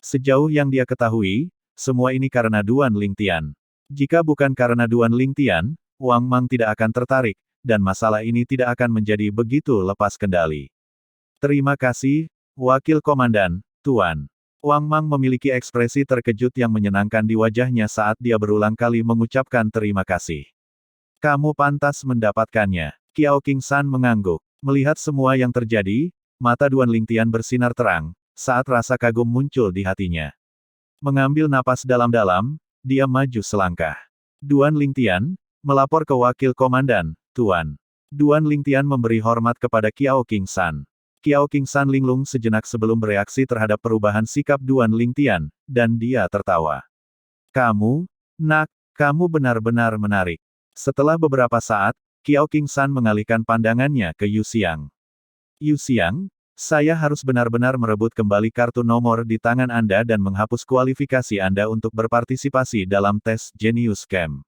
Sejauh yang dia ketahui, semua ini karena Duan Lingtian. Jika bukan karena Duan Lingtian, Wang Mang tidak akan tertarik, dan masalah ini tidak akan menjadi begitu lepas kendali. Terima kasih, Wakil Komandan, Tuan. Wang Mang memiliki ekspresi terkejut yang menyenangkan di wajahnya saat dia berulang kali mengucapkan terima kasih. Kamu pantas mendapatkannya. Kiao King San mengangguk. Melihat semua yang terjadi, mata Duan Lingtian bersinar terang, saat rasa kagum muncul di hatinya. Mengambil napas dalam-dalam, dia maju selangkah. Duan Lingtian, melapor ke Wakil Komandan, Tuan. Duan Lingtian memberi hormat kepada Kiao King San. Kiao King San linglung sejenak sebelum bereaksi terhadap perubahan sikap Duan Lingtian, dan dia tertawa. Kamu, nak, kamu benar-benar menarik. Setelah beberapa saat, Kiao King San mengalihkan pandangannya ke Yu Xiang. Yu Xiang, saya harus benar-benar merebut kembali kartu nomor di tangan Anda dan menghapus kualifikasi Anda untuk berpartisipasi dalam tes Genius Camp.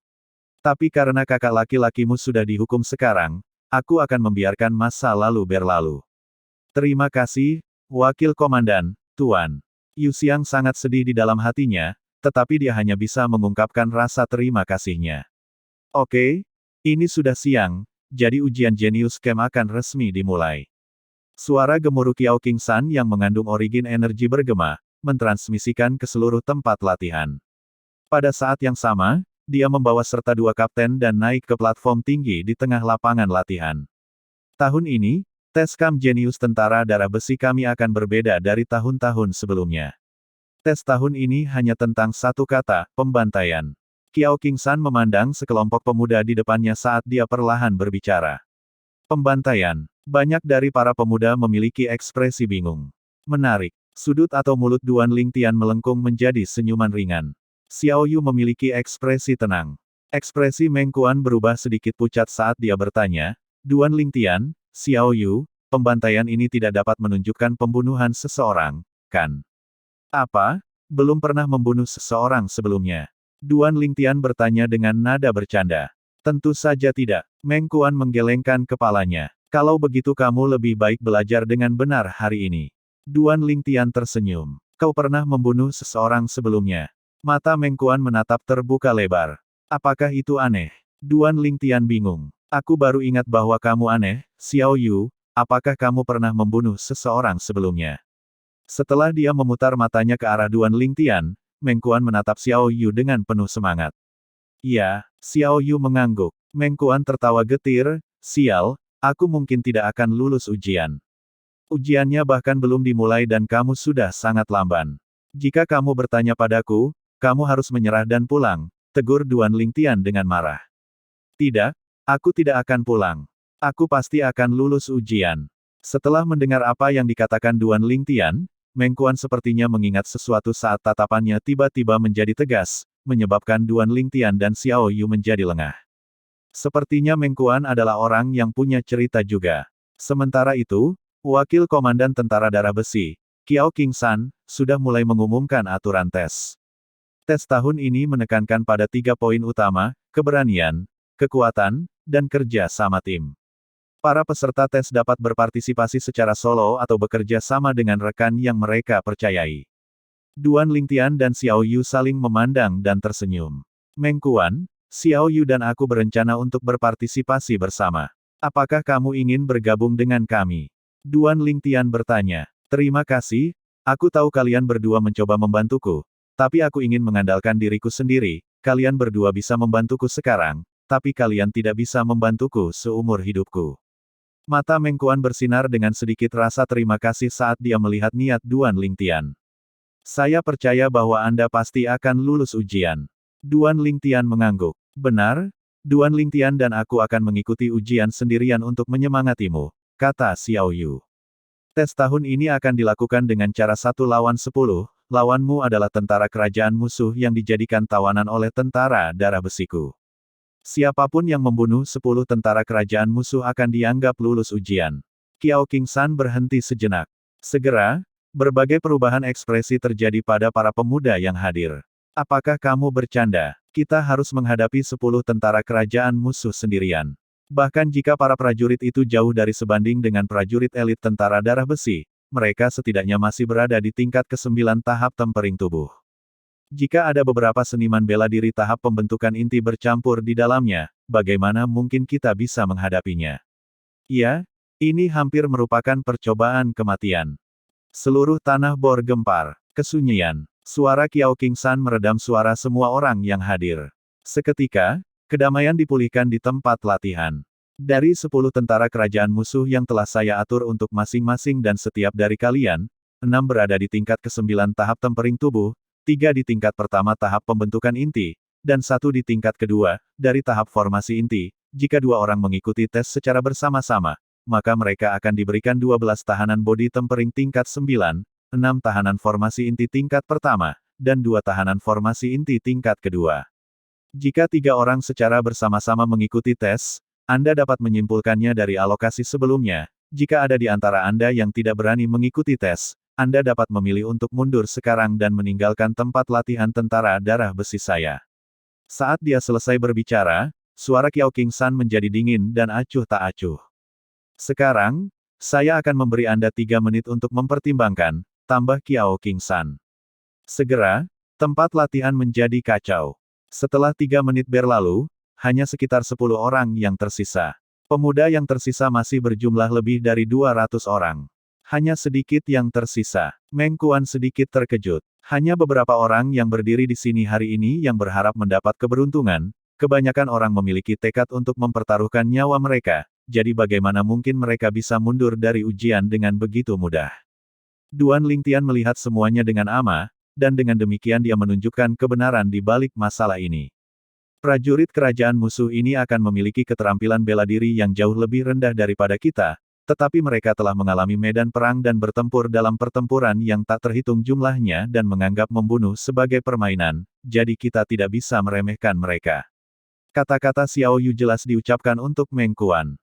Tapi karena kakak laki-lakimu sudah dihukum sekarang, aku akan membiarkan masa lalu berlalu. Terima kasih, Wakil Komandan, Tuan. Yu Xiang sangat sedih di dalam hatinya, tetapi dia hanya bisa mengungkapkan rasa terima kasihnya. Oke, ini sudah siang, jadi ujian Genius Camp akan resmi dimulai. Suara gemuruh Kiao King San yang mengandung origin energi bergema, mentransmisikan ke seluruh tempat latihan. Pada saat yang sama, dia membawa serta dua kapten dan naik ke platform tinggi di tengah lapangan latihan. Tahun ini, tes Camp Genius Tentara Darah Besi kami akan berbeda dari tahun-tahun sebelumnya. Tes tahun ini hanya tentang satu kata, pembantaian. Kiao King San memandang sekelompok pemuda di depannya saat dia perlahan berbicara. Pembantaian. Banyak dari para pemuda memiliki ekspresi bingung. Menarik. Sudut atau mulut Duan Lingtian melengkung menjadi senyuman ringan. Xiao Yu memiliki ekspresi tenang. Ekspresi Meng Kuan berubah sedikit pucat saat dia bertanya, Duan Lingtian, Xiao Yu, pembantaian ini tidak dapat menunjukkan pembunuhan seseorang, kan? Apa? Belum pernah membunuh seseorang sebelumnya. Duan Lingtian bertanya dengan nada bercanda. Tentu saja tidak. Meng Kuan menggelengkan kepalanya. Kalau begitu kamu lebih baik belajar dengan benar hari ini. Duan Lingtian tersenyum. Kau pernah membunuh seseorang sebelumnya. Mata Meng Kuan menatap terbuka lebar. Apakah itu aneh? Duan Lingtian bingung. Aku baru ingat bahwa kamu aneh, Xiao Yu, apakah kamu pernah membunuh seseorang sebelumnya? Setelah dia memutar matanya ke arah Duan Lingtian, Meng Kuan menatap Xiao Yu dengan penuh semangat. Iya, Xiao Yu mengangguk. Meng Kuan tertawa getir, sial, aku mungkin tidak akan lulus ujian. Ujiannya bahkan belum dimulai dan kamu sudah sangat lamban. Jika kamu bertanya padaku, kamu harus menyerah dan pulang, tegur Duan Lingtian dengan marah. Tidak, aku tidak akan pulang. Aku pasti akan lulus ujian. Setelah mendengar apa yang dikatakan Duan Lingtian, Meng Kuan sepertinya mengingat sesuatu saat tatapannya tiba-tiba menjadi tegas, menyebabkan Duan Lingtian dan Xiao Yu menjadi lengah. Sepertinya Meng Kuan adalah orang yang punya cerita juga. Sementara itu, Wakil Komandan Tentara Darah Besi, Qiao Qingsan, sudah mulai mengumumkan aturan tes. Tes tahun ini menekankan pada 3 poin utama, keberanian, kekuatan, dan kerja sama tim. Para peserta tes dapat berpartisipasi secara solo atau bekerja sama dengan rekan yang mereka percayai. Duan Lingtian dan Xiao Yu saling memandang dan tersenyum. Meng Kuan, Xiao Yu dan aku berencana untuk berpartisipasi bersama. Apakah kamu ingin bergabung dengan kami? Duan Lingtian bertanya. Terima kasih, aku tahu kalian berdua mencoba membantuku. Tapi aku ingin mengandalkan diriku sendiri, kalian berdua bisa membantuku sekarang, tapi kalian tidak bisa membantuku seumur hidupku. Mata Meng Kuan bersinar dengan sedikit rasa terima kasih saat dia melihat niat Duan Lingtian. Saya percaya bahwa Anda pasti akan lulus ujian. Duan Lingtian mengangguk. Benar, Duan Lingtian dan aku akan mengikuti ujian sendirian untuk menyemangatimu, kata Xiao Yu. Tes tahun ini akan dilakukan dengan cara 1 lawan 10, lawanmu adalah tentara kerajaan musuh yang dijadikan tawanan oleh tentara darah besiku. Siapapun yang membunuh 10 tentara kerajaan musuh akan dianggap lulus ujian. Qiao Qingsan berhenti sejenak. Segera, berbagai perubahan ekspresi terjadi pada para pemuda yang hadir. Apakah kamu bercanda? Kita harus menghadapi 10 tentara kerajaan musuh sendirian. Bahkan jika para prajurit itu jauh dari sebanding dengan prajurit elit tentara darah besi, mereka setidaknya masih berada di tingkat ke-9 tahap tempering tubuh. Jika ada beberapa seniman bela diri tahap pembentukan inti bercampur di dalamnya, bagaimana mungkin kita bisa menghadapinya? Ya, ini hampir merupakan percobaan kematian. Seluruh tanah bor gempar. Kesunyian. Suara Qiao Qingsan meredam suara semua orang yang hadir. Seketika, kedamaian dipulihkan di tempat latihan. Dari 10 tentara kerajaan musuh yang telah saya atur untuk masing-masing dan setiap dari kalian, 6 berada di tingkat ke-9 tahap tempering tubuh, 3 di tingkat pertama tahap pembentukan inti, dan 1 di tingkat kedua, dari tahap formasi inti. Jika 2 orang mengikuti tes secara bersama-sama, maka mereka akan diberikan 12 tahanan body tempering tingkat 9, 6 tahanan formasi inti tingkat pertama, dan 2 tahanan formasi inti tingkat kedua. Jika 3 orang secara bersama-sama mengikuti tes, Anda dapat menyimpulkannya dari alokasi sebelumnya. Jika ada di antara Anda yang tidak berani mengikuti tes, Anda dapat memilih untuk mundur sekarang dan meninggalkan tempat latihan tentara darah besi saya. Saat dia selesai berbicara, suara Qiao Qingsan menjadi dingin dan acuh tak acuh. Sekarang, saya akan memberi Anda 3 menit untuk mempertimbangkan, tambah Qiao Qingsan. Segera, tempat latihan menjadi kacau. Setelah 3 menit berlalu, hanya sekitar 10 orang yang tersisa. Pemuda yang tersisa masih berjumlah lebih dari 200 orang. Hanya sedikit yang tersisa. Meng Kuan sedikit terkejut. Hanya beberapa orang yang berdiri di sini hari ini yang berharap mendapat keberuntungan. Kebanyakan orang memiliki tekad untuk mempertaruhkan nyawa mereka, jadi bagaimana mungkin mereka bisa mundur dari ujian dengan begitu mudah? Duan Lingtian melihat semuanya dengan ama, dan dengan demikian dia menunjukkan kebenaran di balik masalah ini. Prajurit kerajaan musuh ini akan memiliki keterampilan bela diri yang jauh lebih rendah daripada kita, tetapi mereka telah mengalami medan perang dan bertempur dalam pertempuran yang tak terhitung jumlahnya dan menganggap membunuh sebagai permainan, jadi kita tidak bisa meremehkan mereka. Kata-kata Xiao Yu jelas diucapkan untuk Meng Kuan.